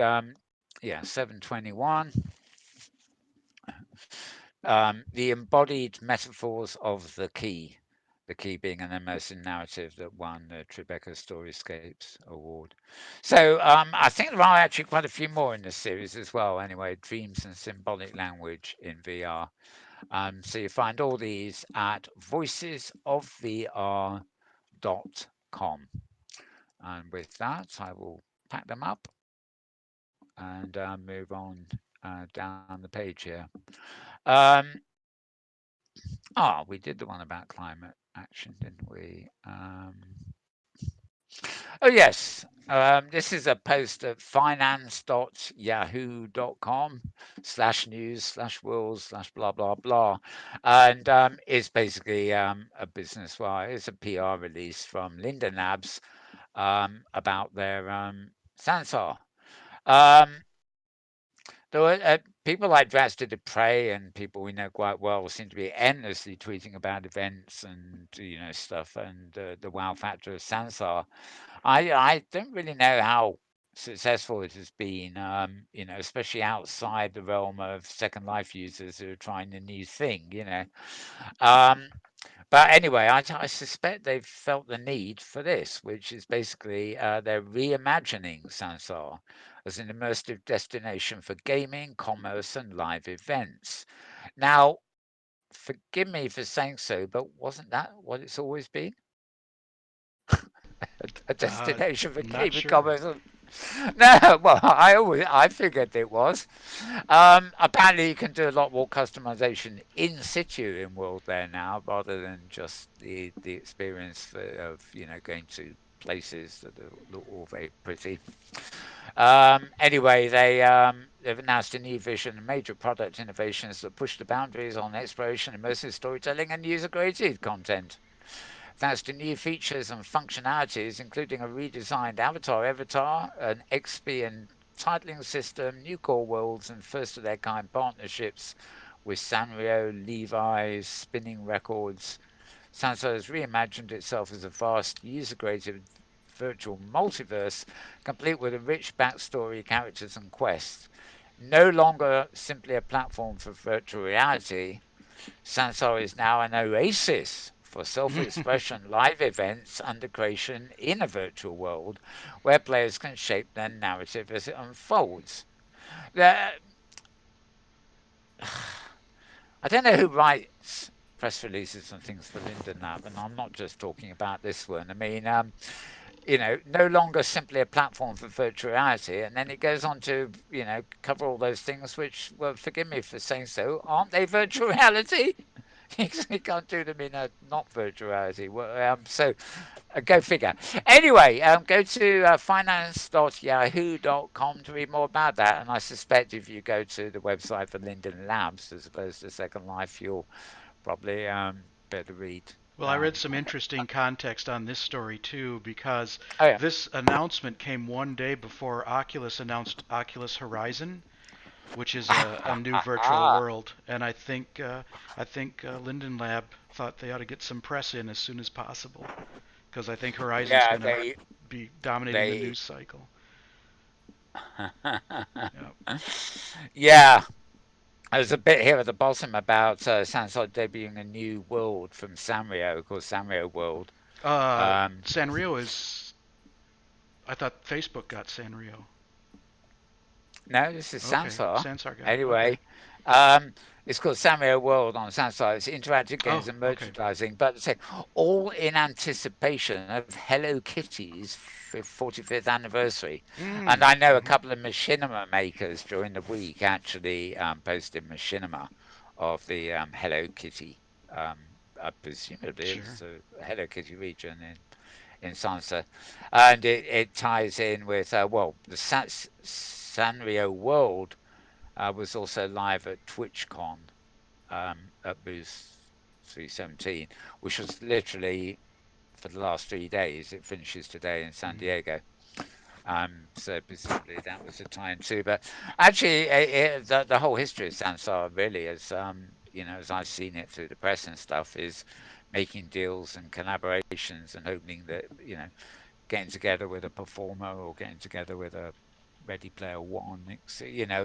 yeah, 721. The embodied metaphors of the key being an immersive narrative that won the Tribeca Storyscapes Award. So I think there are actually quite a few more in this series as well. Anyway, dreams and symbolic language in VR. So you find all these at voicesofvr.com. And with that, I will pack them up and move on down the page here. Um, we did the one about climate action, didn't we? Oh, yes. This is a post at finance.yahoo.com/news/world/ blah, blah, blah. And it's basically a business, well, it's a PR release from Linden Labs about their sensor. Um, There were people like Dratster Dupre and people we know quite well seem to be endlessly tweeting about events and stuff and the wow factor of Sansar. I don't really know how successful it has been, especially outside the realm of Second Life users who are trying the new thing, Um, but anyway, I suspect they've felt the need for this, which is basically they're reimagining Sansar as an immersive destination for gaming, commerce, and live events. Now, forgive me for saying so, but wasn't that what it's always been? A destination for Not gaming, sure. commerce, and no, well, I figured it was. Apparently, you can do a lot more customization in situ in World there now, rather than just the experience of going to places that look all very pretty. Anyway, they've announced a new vision and major product innovations that push the boundaries on exploration, immersive storytelling, and user-created content. Thanks to new features and functionalities, including a redesigned avatar, an XP and titling system, new core worlds, and first of their kind partnerships with Sanrio, Levi's, Spinning Records. Sansa has reimagined itself as a vast, user created virtual multiverse, complete with a rich backstory, characters, and quests. No longer simply a platform for virtual reality, Sansar is now an oasis for self expression, live events, and the creation in a virtual world where players can shape their narrative as it unfolds. The, I don't know who writes press releases and things for Linden Lab, and I'm not just talking about this one. I mean, no longer simply a platform for virtual reality. And then it goes on to, cover all those things which, well, forgive me for saying so, aren't they virtual reality? You can't do them in a not virtual reality. Well, so go figure. Anyway, go to finance.yahoo.com to read more about that. And I suspect if you go to the website for Linden Labs as opposed to Second Life, you'll probably better read. Well, I read some interesting context on this story too, because Oh yeah. this announcement came one day before Oculus announced Oculus Horizon, which is a new virtual world, and I think Linden Lab thought they ought to get some press in as soon as possible, because I think Horizon's Yeah, going to be dominating the they news cycle. Yeah. yeah. There's a bit here at the bottom about Sansai debuting a new world from Sanrio called Sanrio World. Um, Sanrio is. I thought Facebook got Sanrio. no, this is Okay, Sansar. Sansar got it. Okay. Anyway, um, It's called Samurai World on Samsung. It's interactive games Oh, and okay. merchandising, but say all in anticipation of Hello Kitty's 45th anniversary. And I Mm. know a Hmm. couple of machinima makers during the week actually posted machinima of the Hello Kitty. Um, presumably it was Sure. the Hello Kitty region in Sansa, and it ties in with well the Sanrio World was also live at TwitchCon at booth 317, which was literally for the last 3 days. It finishes today in San Mm. Diego. So presumably that was a time too. But actually, the whole history of Samsara really, as as I've seen it through the press and stuff, is making deals and collaborations and hoping that getting together with a performer or getting together with a Ready Player One,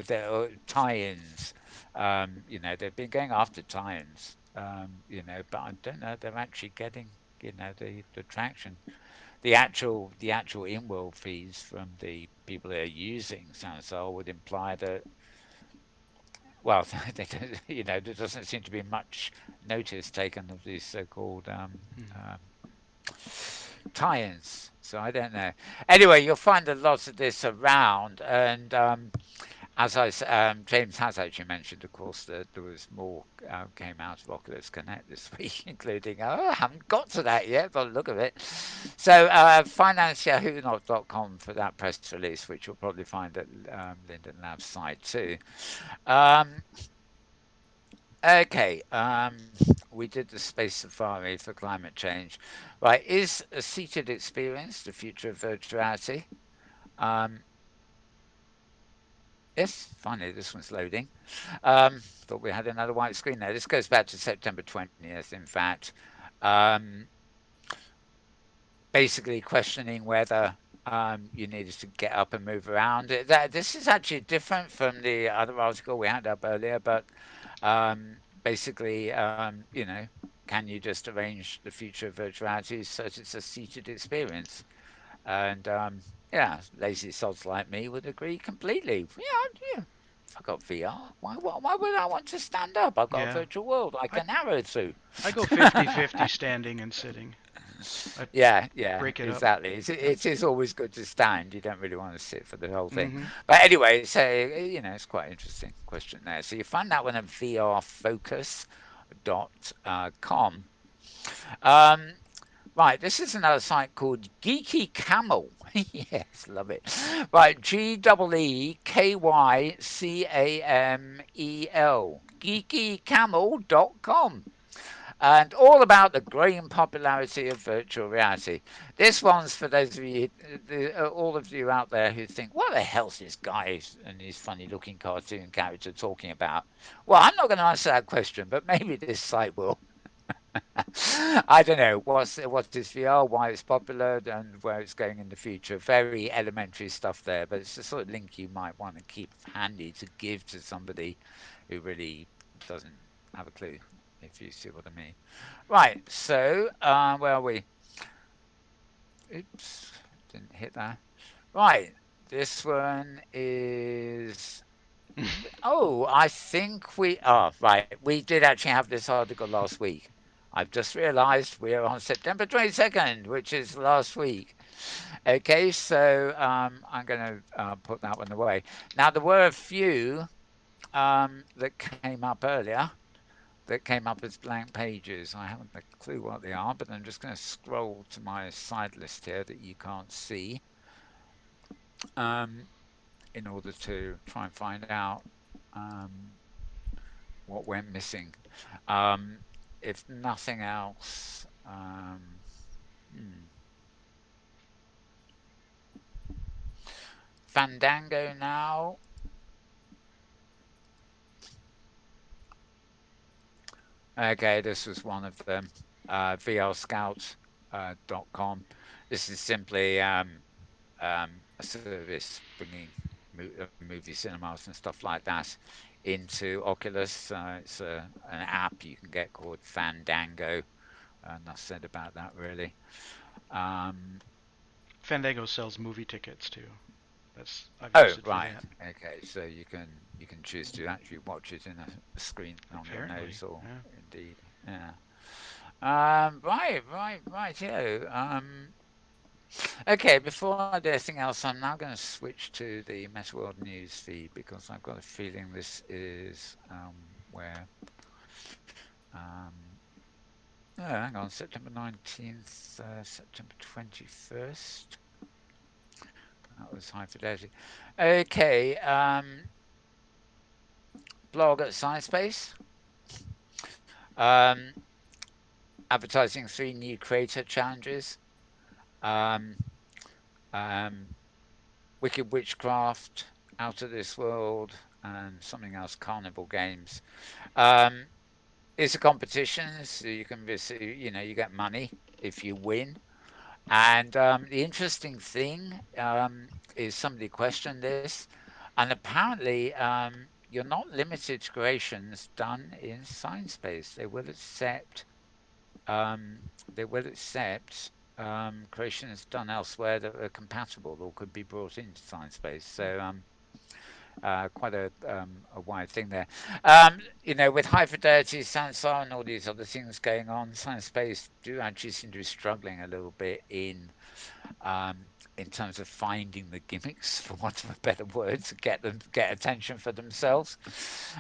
there are tie-ins. They've been going after tie-ins. But I don't know they're actually getting the traction. The actual in-world fees from the people that are using Sansol would imply that well, they don't, there doesn't seem to be much notice taken of these so-called Mm. um, tie-ins. So I don't know. Anyway, you'll find a lot of this around, and James has actually mentioned, of course, that there was more came out of Oculus Connect this week, including I haven't got to that yet, but look at it. So financeyahoo.com for that press release, which you'll probably find at Linden Lab's site too. Um, okay, we did the space safari for climate change. Right, is a seated experience the future of virtual reality? Um, yes, finally, this one's loading. Thought we had another white screen there. This goes back to September 20th, in fact. Um, basically questioning whether you needed to get up and move around. This is actually different from the other article we had up earlier, but basically, can you just arrange the future of virtuality such it's a seated experience? And lazy sods like me would agree completely. Yeah. If I got VR, why would I want to stand up? I've got a Yeah. virtual world I I can arrow to. I go 50-50 standing and sitting. I Yeah, break it up. exactly. Yep. It is always good to stand. You don't really want to sit for the whole thing. Hmm. But anyway, so it's quite an interesting question there. So you find that one at vrfocus.com. Um, right, this is another site called Geeky Camel. Yes, love it. Right, GeekyCamel. GeekyCamel.com, and all about the growing popularity of virtual reality. This one's for those of you, all of you out there who think, what the hell's this guy and his funny looking cartoon character talking about? Well, I'm not going to answer that question, but maybe this site will. I don't know what's this VR, why it's popular, and where it's going in the future. Very elementary stuff there, but it's the sort of link you might want to keep handy to give to somebody who really doesn't have a clue, if you see what I mean. Right, so where are we? Oops, didn't hit that. Right, this one is. Oh, I think we. Oh, right. We did actually have this article last week. I've just realised we are on September 22nd, which is last week. Okay, so I'm going to put that one away. Now, there were a few that came up earlier that came up as blank pages. I haven't a clue what they are, but I'm just going to scroll to my side list here that you can't see um, in order to try and find out um, what went missing. Um, if nothing else, hmm, Fandango now. Okay, this was one of them. VRScout.com. This is simply a service bringing movie cinemas and stuff like that into Oculus. It's an app you can get called Fandango. Enough said about that, really. Um, Fandango sells movie tickets too. That's I've Oh, used it for right. that. Okay. So you can choose to actually watch it in a screen on your nose, Apparently, or yeah. indeed, yeah. Right. Okay. Before I do anything else, I'm now going to switch to the Metaworld news feed because I've got a feeling this is where oh, hang on, September 19th, September 21st. That was high fidelity. Okay, blog at Sciencebase. Um, advertising 3 new creator challenges. Um, um, Wicked Witchcraft, Out of This World, and something else, Carnival Games. Um, it's a competition, so you can you get money if you win. And the interesting thing is somebody questioned this, and apparently you're not limited to creations done in Sciencebase. They will accept creations done elsewhere that are compatible or could be brought into Sciencebase. Hmm. So quite a wide thing there. With high fidelity, Sansar, and all these other things going on, Sciencebase do actually seem to be struggling a little bit um, in terms of finding the gimmicks, for want of a better word, to get attention for themselves.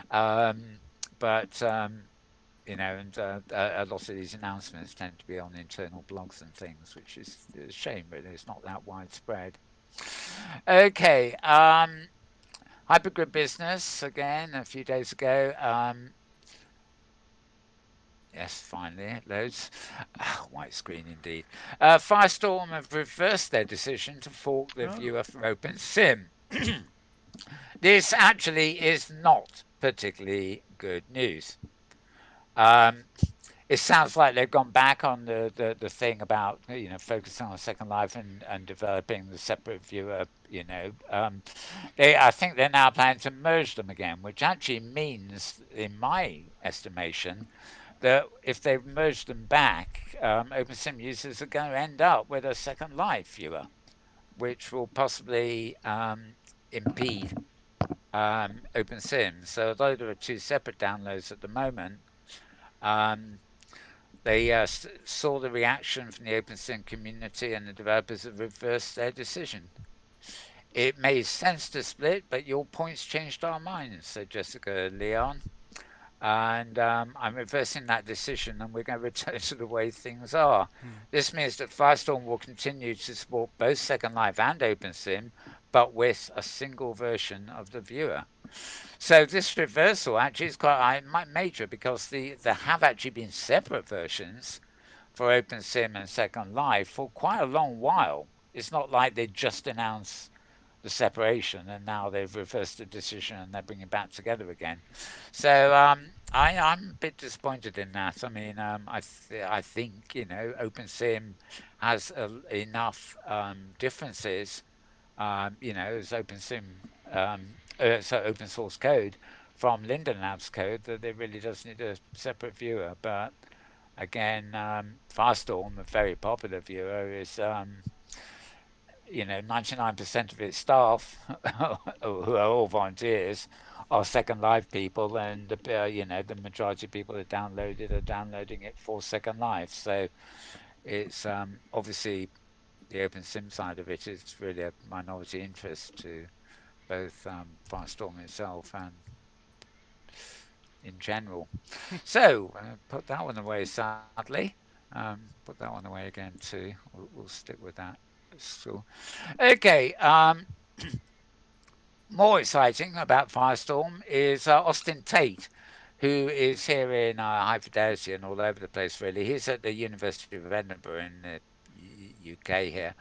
Um, but and a lot of these announcements tend to be on internal blogs and things, which is a shame. Really, it's not that widespread. Okay, hypergrid business again a few days ago. Yes, finally, it loads. White screen indeed. Firestorm have reversed their decision to fork the Oh. viewer for OpenSim. This actually is not particularly good news. Um, it sounds like they've gone back on the thing about focusing on Second Life and developing the separate viewer. I think they're now planning to merge them again, which actually means, in my estimation, that if they merge them back, OpenSim users are going to end up with a Second Life viewer, which will possibly impede OpenSim. So although there are 2 separate downloads at the moment, um, they saw the reaction from the OpenSim community and the developers have reversed their decision. It made sense to split, but your points changed our minds, said Jessica Leon. And I'm reversing that decision, and we're going to return to the way things are. Hmm. This means that Firestorm will continue to support both Second Life and OpenSim, but with a single version of the viewer. So this reversal actually is quite major because there have actually been separate versions for OpenSim and Second Life for quite a long while. It's not like they just announced the separation and now they've reversed the decision and they're bringing it back together again. So I'm a bit disappointed in that. I mean, I think OpenSim has enough differences. As so open source code from Linden Labs code that it really does need a separate viewer. But again, Firestorm, a very popular viewer, is 99% of its staff, who are all volunteers, are Second Life people, and the majority of people that downloaded are downloading it for Second Life. So it's obviously the open sim side of it is really a minority interest to both Firestorm itself and in general. So put that one away, sadly. Put that one away again too. We'll stick with that. So, okay. More exciting about Firestorm is Austin Tate, who is here in High Fidelity and all over the place, really. He's at the University of Edinburgh in the UK here.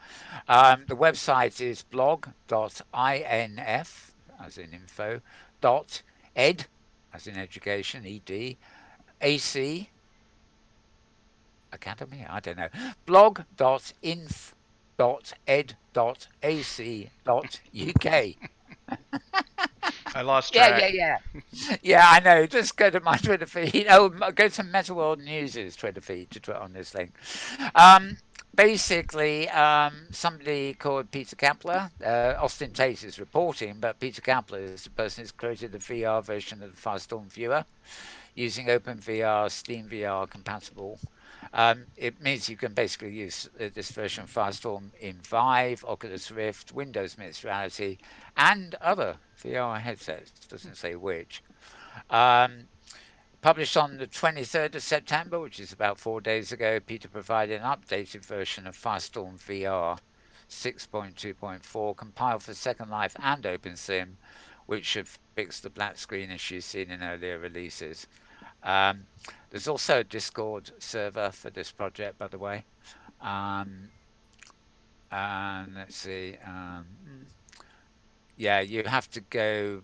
The website is blog.inf, as in info, dot ed, as in education, ed, ac, academy, I don't know, blog.inf.ed.ac.uk. I lost Yeah, yeah, track. yeah. Yeah, I know. Just go to my Twitter feed. Oh, go to Metaworld News' Twitter feed to tweet on this link. Um, basically, somebody called Peter Kaplan, Austin Tate is reporting, but Peter Kaplan is the person who's created the VR version of the Firestorm viewer using OpenVR, SteamVR compatible. It means you can basically use this version of Firestorm in Vive, Oculus Rift, Windows Mixed Reality, and other VR headsets. Doesn't say which. Um, Published on the 23rd of September, which is about 4 days ago, Peter provided an updated version of Firestorm VR 6.2.4, compiled for Second Life and OpenSim, which should fix the black screen issues seen in earlier releases. Um, there's also a Discord server for this project, by the way. Um, and let's see. Yeah, you have to go.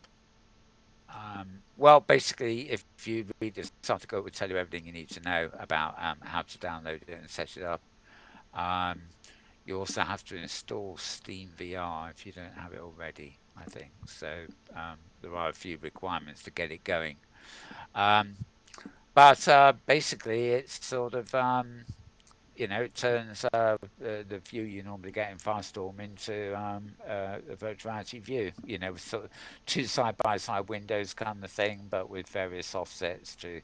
Well, basically, if you read this article, it will tell you everything you need to know about how to download it and set it up. Um, you also have to install Steam VR if you don't have it already, I think. So there are a few requirements to get it going. Um, but basically, it's sort of it turns the view you normally get in Firestorm into a virtual reality view. With sort of two side by side windows kind of thing, but with various offsets to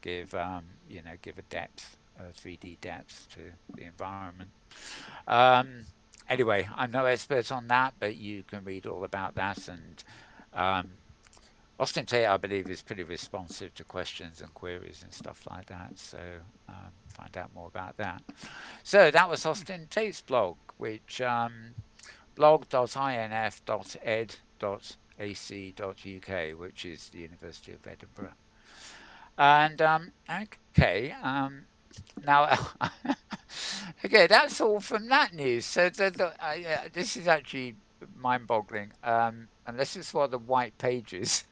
give give a depth, 3D depth to the environment. Um, anyway, I'm no expert on that, but you can read all about that and. Um, Austin Tate, I believe, is pretty responsive to questions and queries and stuff like that. So find out more about that. So that was Austin Tate's blog, which blog.inf.ed.ac.uk, which is the University of Edinburgh. And okay, now okay, that's all from that news. So this is actually mind-boggling. And this is what the white pages.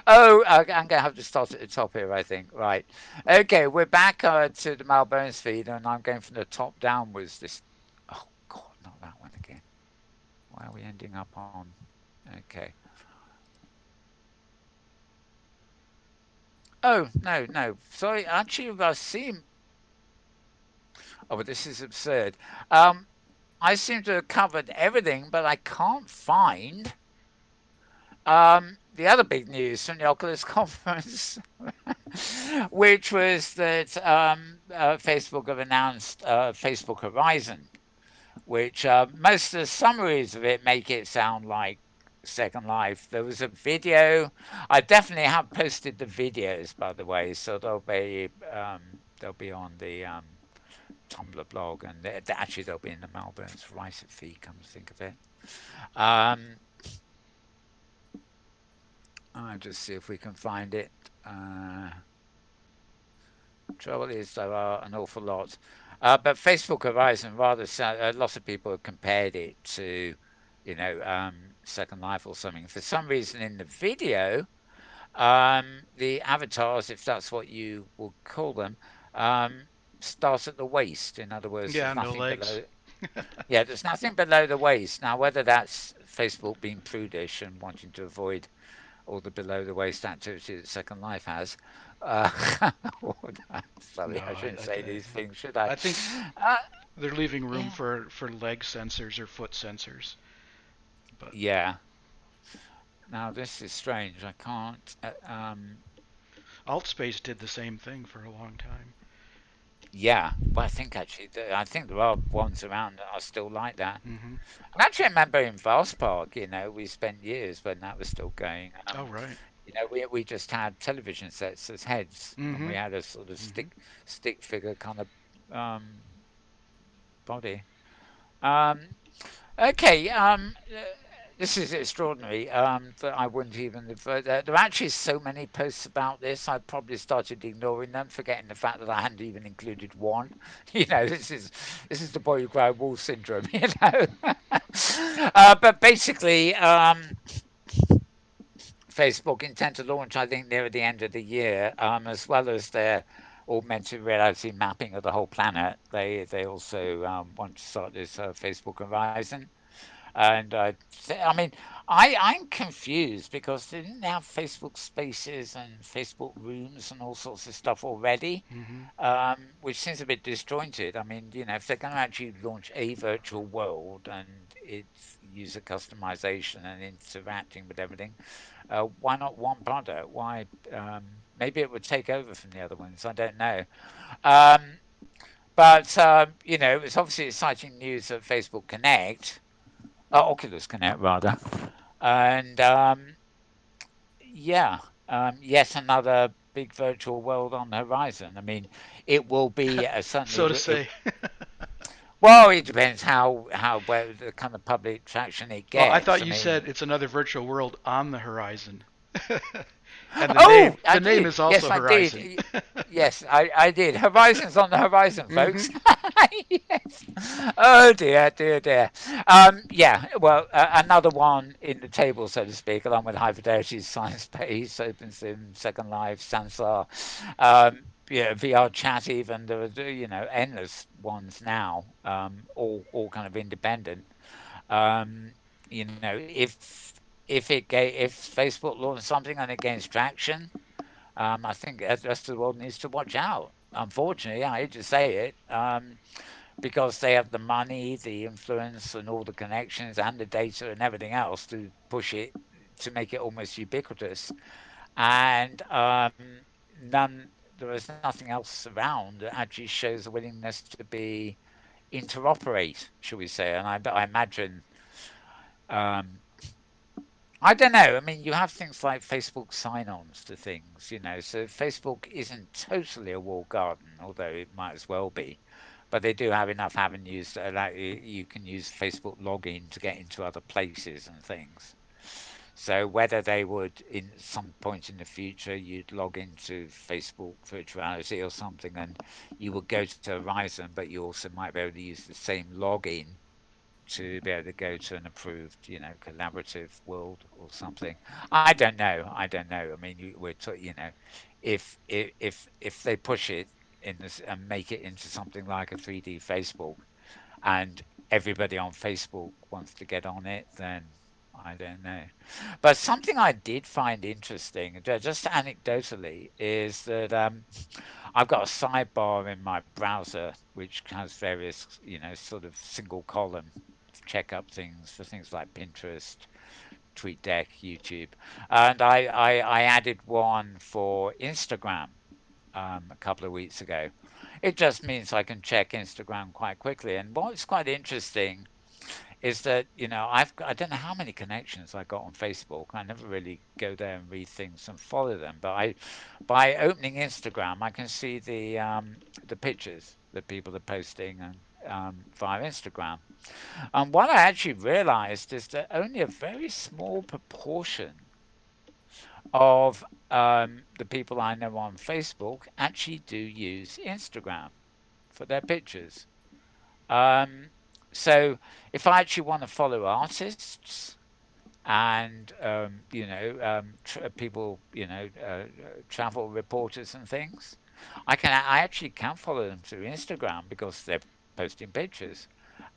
Oh, I'm going to have to start at the top here, I think. Right. Okay, we're back to the Malbones feed, and I'm going from the top downwards. Oh, God, not that one again. Why are we ending up on? Okay. Oh, no, no. Sorry, actually, I see. Oh, but this is absurd. Um, I seem to have covered everything, but I can't find the other big news from the Oculus conference, which was that Facebook have announced Facebook Horizon, which most of the summaries of it make it sound like Second Life. There was a video. I definitely have posted the videos, by the way, so they'll be on the Tumblr blog, and actually they'll be in the Melbourne's writer feed. Come to think of it. Um, I'll just see if we can find it. Uh, Trouble is, there are an awful lot. But Facebook Horizon, a lot of people have compared it to, Second Life or something. For some reason, in the video, the avatars, if that's what you will call them, um, start at the waist. In other words, Yeah, there's no nothing legs. below. Yeah, there's nothing below the waist. Now, whether that's Facebook being prudish and wanting to avoid all the below the waist activity that Second Life has. Uh, No, sorry, I shouldn't say these things, should I? I think Uh, they're leaving room yeah. for leg sensors or foot sensors. But Yeah. Now this is strange. I can't. AltSpace did the same thing for a long time. Yeah. Well, I think actually, I think there are ones around that are still like that. Hmm. And actually, I remember in Vast Park, we spent years when that was still going. Oh, right. We just had television sets as heads, and Hmm. we had a sort of Hmm. stick figure kind of body. Um, okay, this is extraordinary. That I wouldn't even. There are actually so many posts about this. I probably started ignoring them, forgetting the fact that I hadn't even included one. This is the boy who cried wolf syndrome. But basically, Facebook intend to launch, I think, near the end of the year, as well as their augmented reality mapping of the whole planet. They also want to start this Facebook Horizon. And I mean, I'm confused because they didn't have Facebook Spaces and Facebook Rooms and all sorts of stuff already, Hmm. which seems a bit disjointed. I mean, if they're going to actually launch a virtual world and it's user customization and interacting with everything, why not one product? Why? Maybe it would take over from the other ones. I don't know. Um, but it's obviously exciting news that Facebook Connect, Oculus Connect rather, and yeah, yet another big virtual world on the horizon. I mean, it will be certainly. So to say. Well, it depends how well the kind of public traction it Well, I gets. thought I you mean, said it's another virtual world on the horizon. And the name oh, I the name did. is Yes, also I did. Horizon. Yes, I did. Horizons on the horizon, folks. Hmm. Yes. Oh dear, dear, dear. Yeah. Well, another one in the table, so to speak, along with High Fidelity's Science Space, OpenSim, Second Life, Sansar, yeah, VR chat. Even there are endless ones now. All kind of independent. Um, if Facebook launches something and it gains traction, I think the rest of the world needs to watch out. Unfortunately, I hate to say it, because they have the money, the influence, and all the connections and the data and everything else to push it to make it almost ubiquitous. And there is nothing else around that actually shows a willingness to be interoperate, shall we say? And I imagine um, I don't know. I mean, you have things like Facebook sign-ons to things, So Facebook isn't totally a walled garden, although it might as well be. But they do have enough avenues that allow you can use Facebook login to get into other places and things. So whether they would, in some point in the future, you'd log into Facebook virtuality or something, and you would go to Horizon, but you also might be able to use the same login to be able to go to an approved, collaborative world or something. I don't know. I don't know. I mean, if they push it in this and make it into something like a 3D Facebook, and everybody on Facebook wants to get on it, then I don't know. But something I did find interesting, just anecdotally, is that I've got a sidebar in my browser which has various, sort of single column check up things for things like Pinterest, TweetDeck, YouTube, and I added one for Instagram a couple of weeks ago. It just means I can check Instagram quite quickly. And what's quite interesting is that I don't know how many connections I got on Facebook. I never really go there and read things and follow them, but I by opening Instagram I can see the pictures that people are posting and via Instagram. And what I actually realized is that only a very small proportion of the people I know on Facebook actually do use Instagram for their pictures. Um, so if I actually want to follow artists and people, travel reporters and things, I actually can follow them through Instagram because they're posting pictures.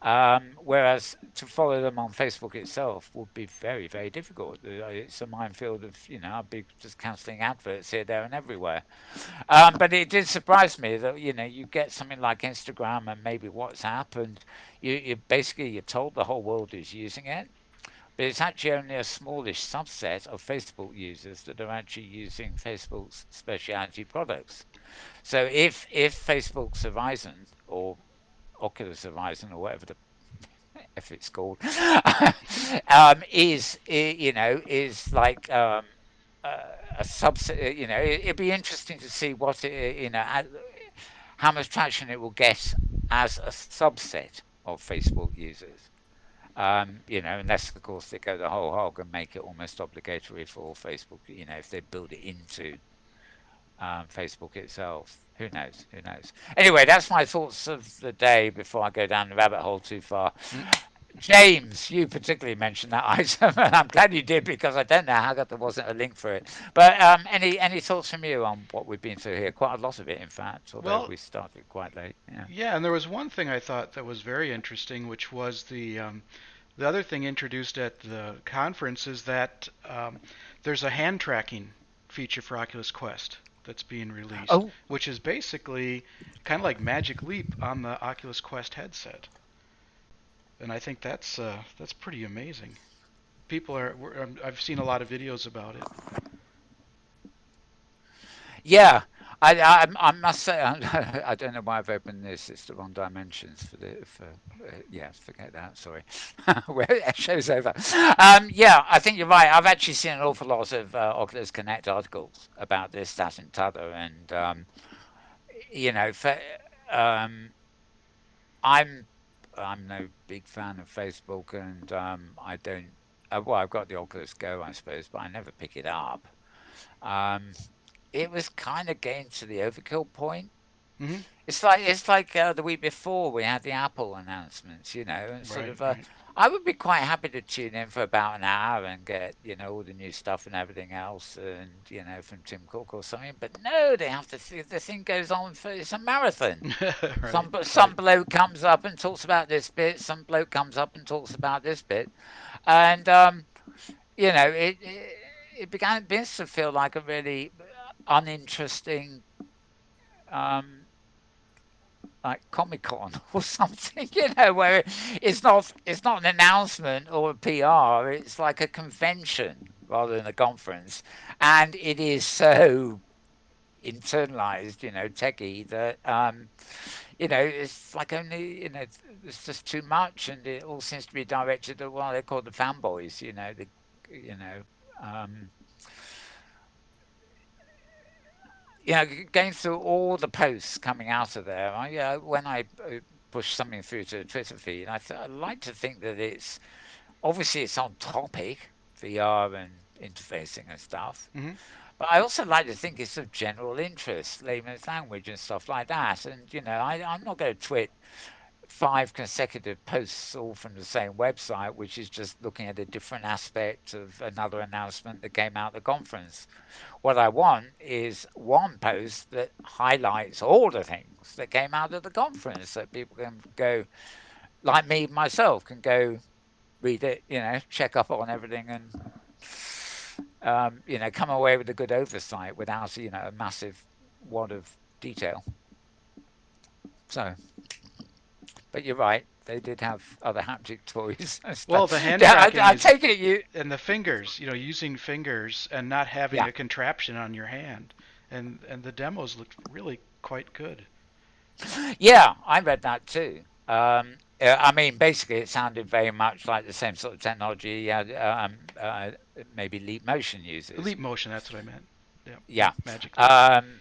Whereas to follow them on Facebook itself would be very, very difficult. It's a minefield of, I'd be just cancelling adverts here, there, and everywhere. But it did surprise me that you get something like Instagram and maybe WhatsApp, and you're told the whole world is using it, but it's actually only a smallish subset of Facebook users that are actually using Facebook's specialty products. So if Facebook's Horizon or Oculus Horizon or whatever the if it's called, is like a subset. It'd be interesting to see what how much traction it will get as a subset of Facebook users. Unless of course they go the whole hog and make it almost obligatory for Facebook. If they build it into Facebook itself. Who knows? Who knows? Anyway, that's my thoughts of the day before I go down the rabbit hole too far. Mm. James, you particularly mentioned that item, and I'm glad you did because I don't know how there wasn't a link for it. But any thoughts from you on what we've been through here? Quite a lot of it, in fact, although Well, we started quite late. Yeah. yeah, and there was one thing I thought that was very interesting, which was The other thing introduced at the conference is that there's a hand tracking feature for Oculus Quest that's being released, Oh, which is basically kind of like Magic Leap on the Oculus Quest headset. And I think that's pretty amazing. People are, I've seen a lot of videos about it. yeah. I must say I don't know why I've opened this. It's the wrong dimensions for the for yeah. Forget that. Sorry. Well, show's over. Yeah, I think you're right. I've actually seen an awful lot of Oculus Connect articles about this, that, and t'other, and for, um, I'm I'm no big fan of Facebook, and I don't. Well, I've got the Oculus Go, I suppose, but I never pick it up. Um, it was kind of getting to the overkill point. Hmm. It's like the week before we had the Apple announcements, and sort Right, of. right. I would be quite happy to tune in for about an hour and get all the new stuff and everything else, and from Tim Cook or something. But no, they have to. The thing goes on for it's a marathon. Right, Some right. bloke comes up and talks about this bit. Some bloke comes up and talks about this bit, and it begins to feel like a really uninteresting um, like Comic Con or something, where it's not an announcement or a PR. It's like a convention rather than a conference, and it is so internalized, techie that it's like only it's just too much, and it all seems to be directed at what they call the fanboys, you know. Um, going through all the posts coming out of there, when I push something through to the Twitter feed, I'd like to think that obviously it's on topic, VR and interfacing and stuff, Hmm. but I also like to think it's of general interest, layman's language and stuff like that. And I'm not going to tweet 5 consecutive posts all from the same website, which is just looking at a different aspect of another announcement that came out of the conference. What I want is one post that highlights all the things that came out of the conference so people can go, like me, myself, can go read it, check up on everything and, come away with a good oversight without, a massive wad of detail. So, but you're right. They did have other haptic toys and Well, the stuff. hand Yeah, tracking I is, take it you. and the fingers, using fingers and not having Yeah, a contraption on your hand. And the demos looked really quite good. yeah, I read that too. I mean, basically, it sounded very much like the same sort of technology maybe Leap Motion uses. Leap motion, that's what I meant. Yep, Yeah, yep, Magic Leap. um,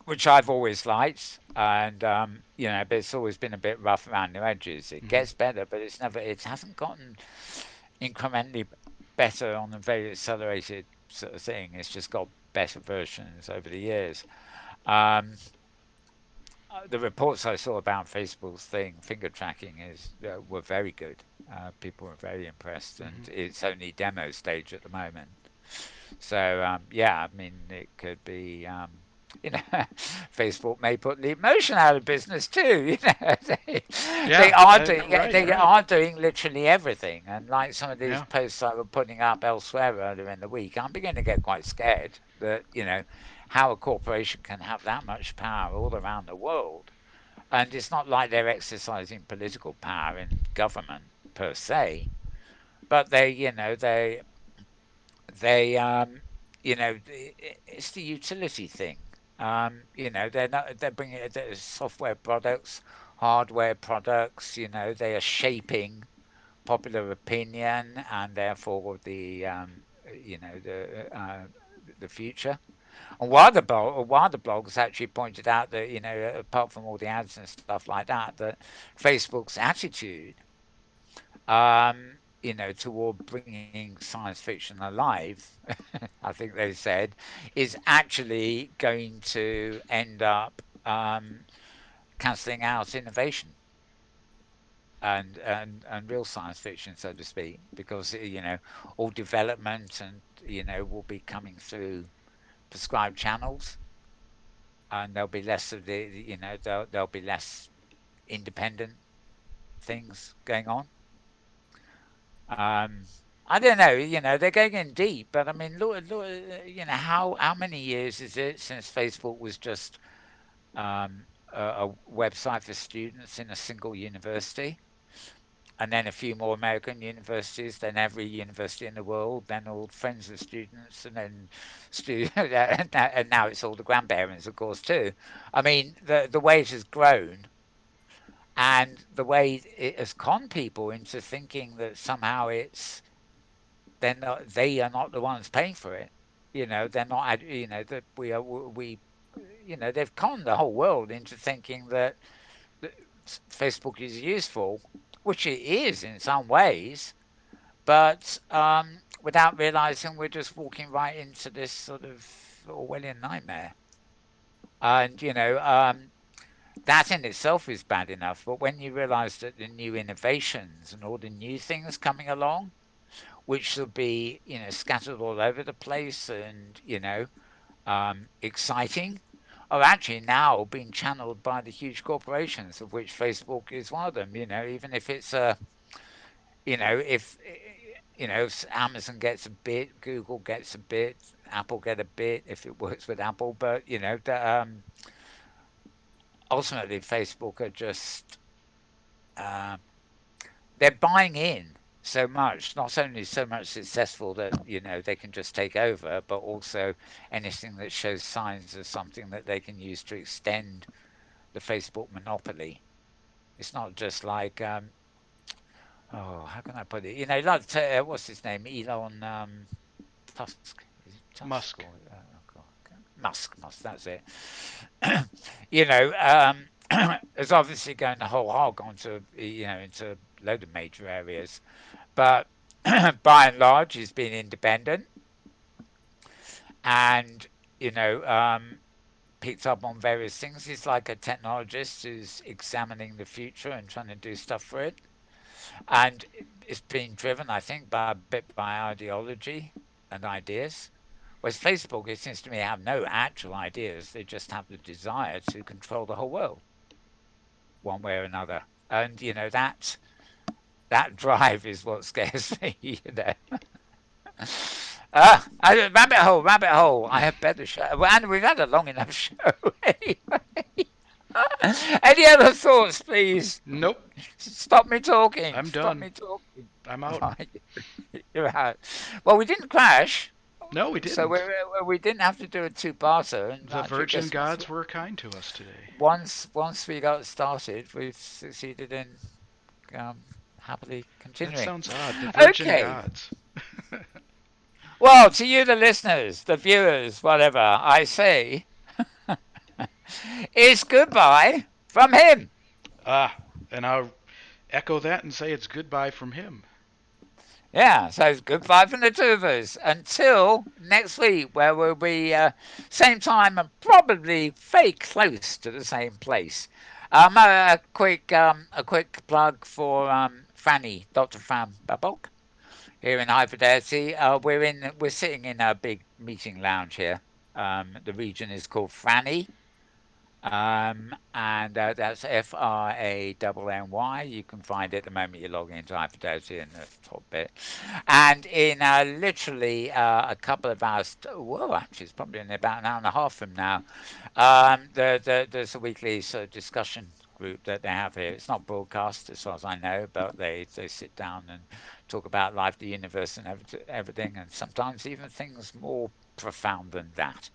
which I've always liked, and but it's always been a bit rough around the edges. It Hmm. gets better, but it hasn't gotten incrementally better on a very accelerated sort of thing. It's just got better versions over the years. Um, the reports I saw about Facebook's thing, finger tracking, were very good. People were very impressed, Hmm. and it's only demo stage at the moment. So yeah, I mean, it could be. You know, Facebook may put Leap Motion out of business too. They Yeah, are doing right, they right. are doing literally everything, and like some of these Yeah. posts I were putting up elsewhere earlier in the week, I'm beginning to get quite scared that how a corporation can have that much power all around the world, and it's not like they're exercising political power in government per se, but they it's the utility thing. They're bringing their software products, hardware products. They are shaping popular opinion and therefore the future. And one of the blogs actually pointed out that apart from all the ads and stuff like that, that Facebook's attitude toward bringing science fiction alive, I think they said, is actually going to end up cancelling out innovation and real science fiction, so to speak, because all development and will be coming through prescribed channels, and there'll be less of there'll be less independent. things going on. Um, I don't know, they're going in deep, but I mean, look, how many years is it since Facebook was just a website for students in a single university, and then a few more American universities, then every university in the world, then all friends of students, and then and now it's all the grandparents, of course, too. I mean, the way it has grown and the way it has conned people into thinking that somehow they are not the ones paying for it. They're not. That they've conned the whole world into thinking that Facebook is useful, which it is in some ways, but without realizing we're just walking right into this sort of Orwellian nightmare. And that in itself is bad enough. But when you realize that the new innovations and all the new things coming along, which shall be scattered all over the place and exciting, are actually now being channeled by the huge corporations, of which Facebook is one of them. Even if it's a if if Amazon gets a bit, Google gets a bit, Apple get a bit if it works with Apple, but ultimately Facebook are just uh, they're buying in so much, not only so much successful that they can just take over, but also anything that shows signs of something that they can use to extend the Facebook monopoly. It's not just like oh, how can I put it? Like what's his name, Elon Tusk. Is it Tusk or Musk. oh God, Musk? That's it. you know, um, it's obviously going the whole hog onto into a load of major areas, but by and large, he's been independent and you know um, picked up on various things. He's like a technologist who's examining the future and trying to do stuff for it. And it's been driven, I think, by a bit by ideology and ideas. Whereas Facebook, it seems to me, have no actual ideas. They just have the desire to control the whole world, one way or another. And that drive is what scares me. Rabbit hole, rabbit hole. I have better show, and we've had a long enough show anyway. Any other thoughts, please? Nope. Stop me talking. I'm Stop done. me talking. I'm out. Right, you're out. Well, we didn't crash, No, we so didn't. we didn't have to do a two-parter. And The actually, I virgin guess gods were kind to us today. once we got started, we've succeeded in um, happily That continuing. sounds odd. The virgin Okay. gods. Well, to you, the listeners, the viewers, whatever, I say, it's goodbye from him. Ah, and I'll echo that and say it's goodbye from him. Yeah, so it's goodbye from the two of us until next week, where we'll be same time and probably very close to the same place. A quick plug for Fanny, Dr. Fran Babok, here in High Fidelity. We're sitting in a big meeting lounge here. The region is called Franny. And that's FRANNY. You can find it the moment you log into iFidelity in the top bit. And in literally a couple of hours, well, actually, it's probably in about an hour and a half from now, there's a weekly sort of discussion group that they have here. It's not broadcast, as far as I know, but they sit down and talk about life, the universe, and everything, and sometimes even things more profound than that.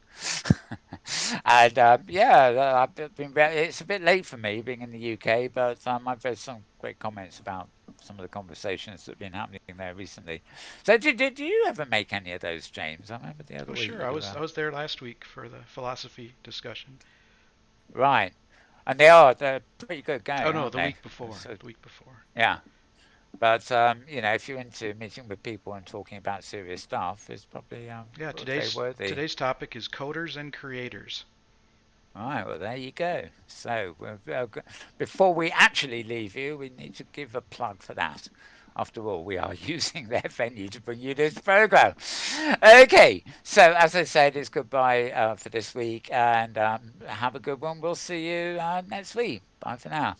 And yeah, it's a bit late for me being in the UK, but I've read some great comments about some of the conversations that have been happening there recently. So did you ever make any of those, James? I remember the other Oh, week sure. I you was I was there last week for the philosophy discussion. right, and they're pretty good Oh going, no, aren't the they? week before. So The week before. yeah, but if you're into meeting with people and talking about serious stuff, it's probably Yeah, very today's worthy. today's topic is coders and creators. All right, well, there you go. So, before we actually leave you, we need to give a plug for that. After all, we are using their venue to bring you this program. Okay, so as I said, it's goodbye for this week, and have a good one. We'll see you next week. Bye for now.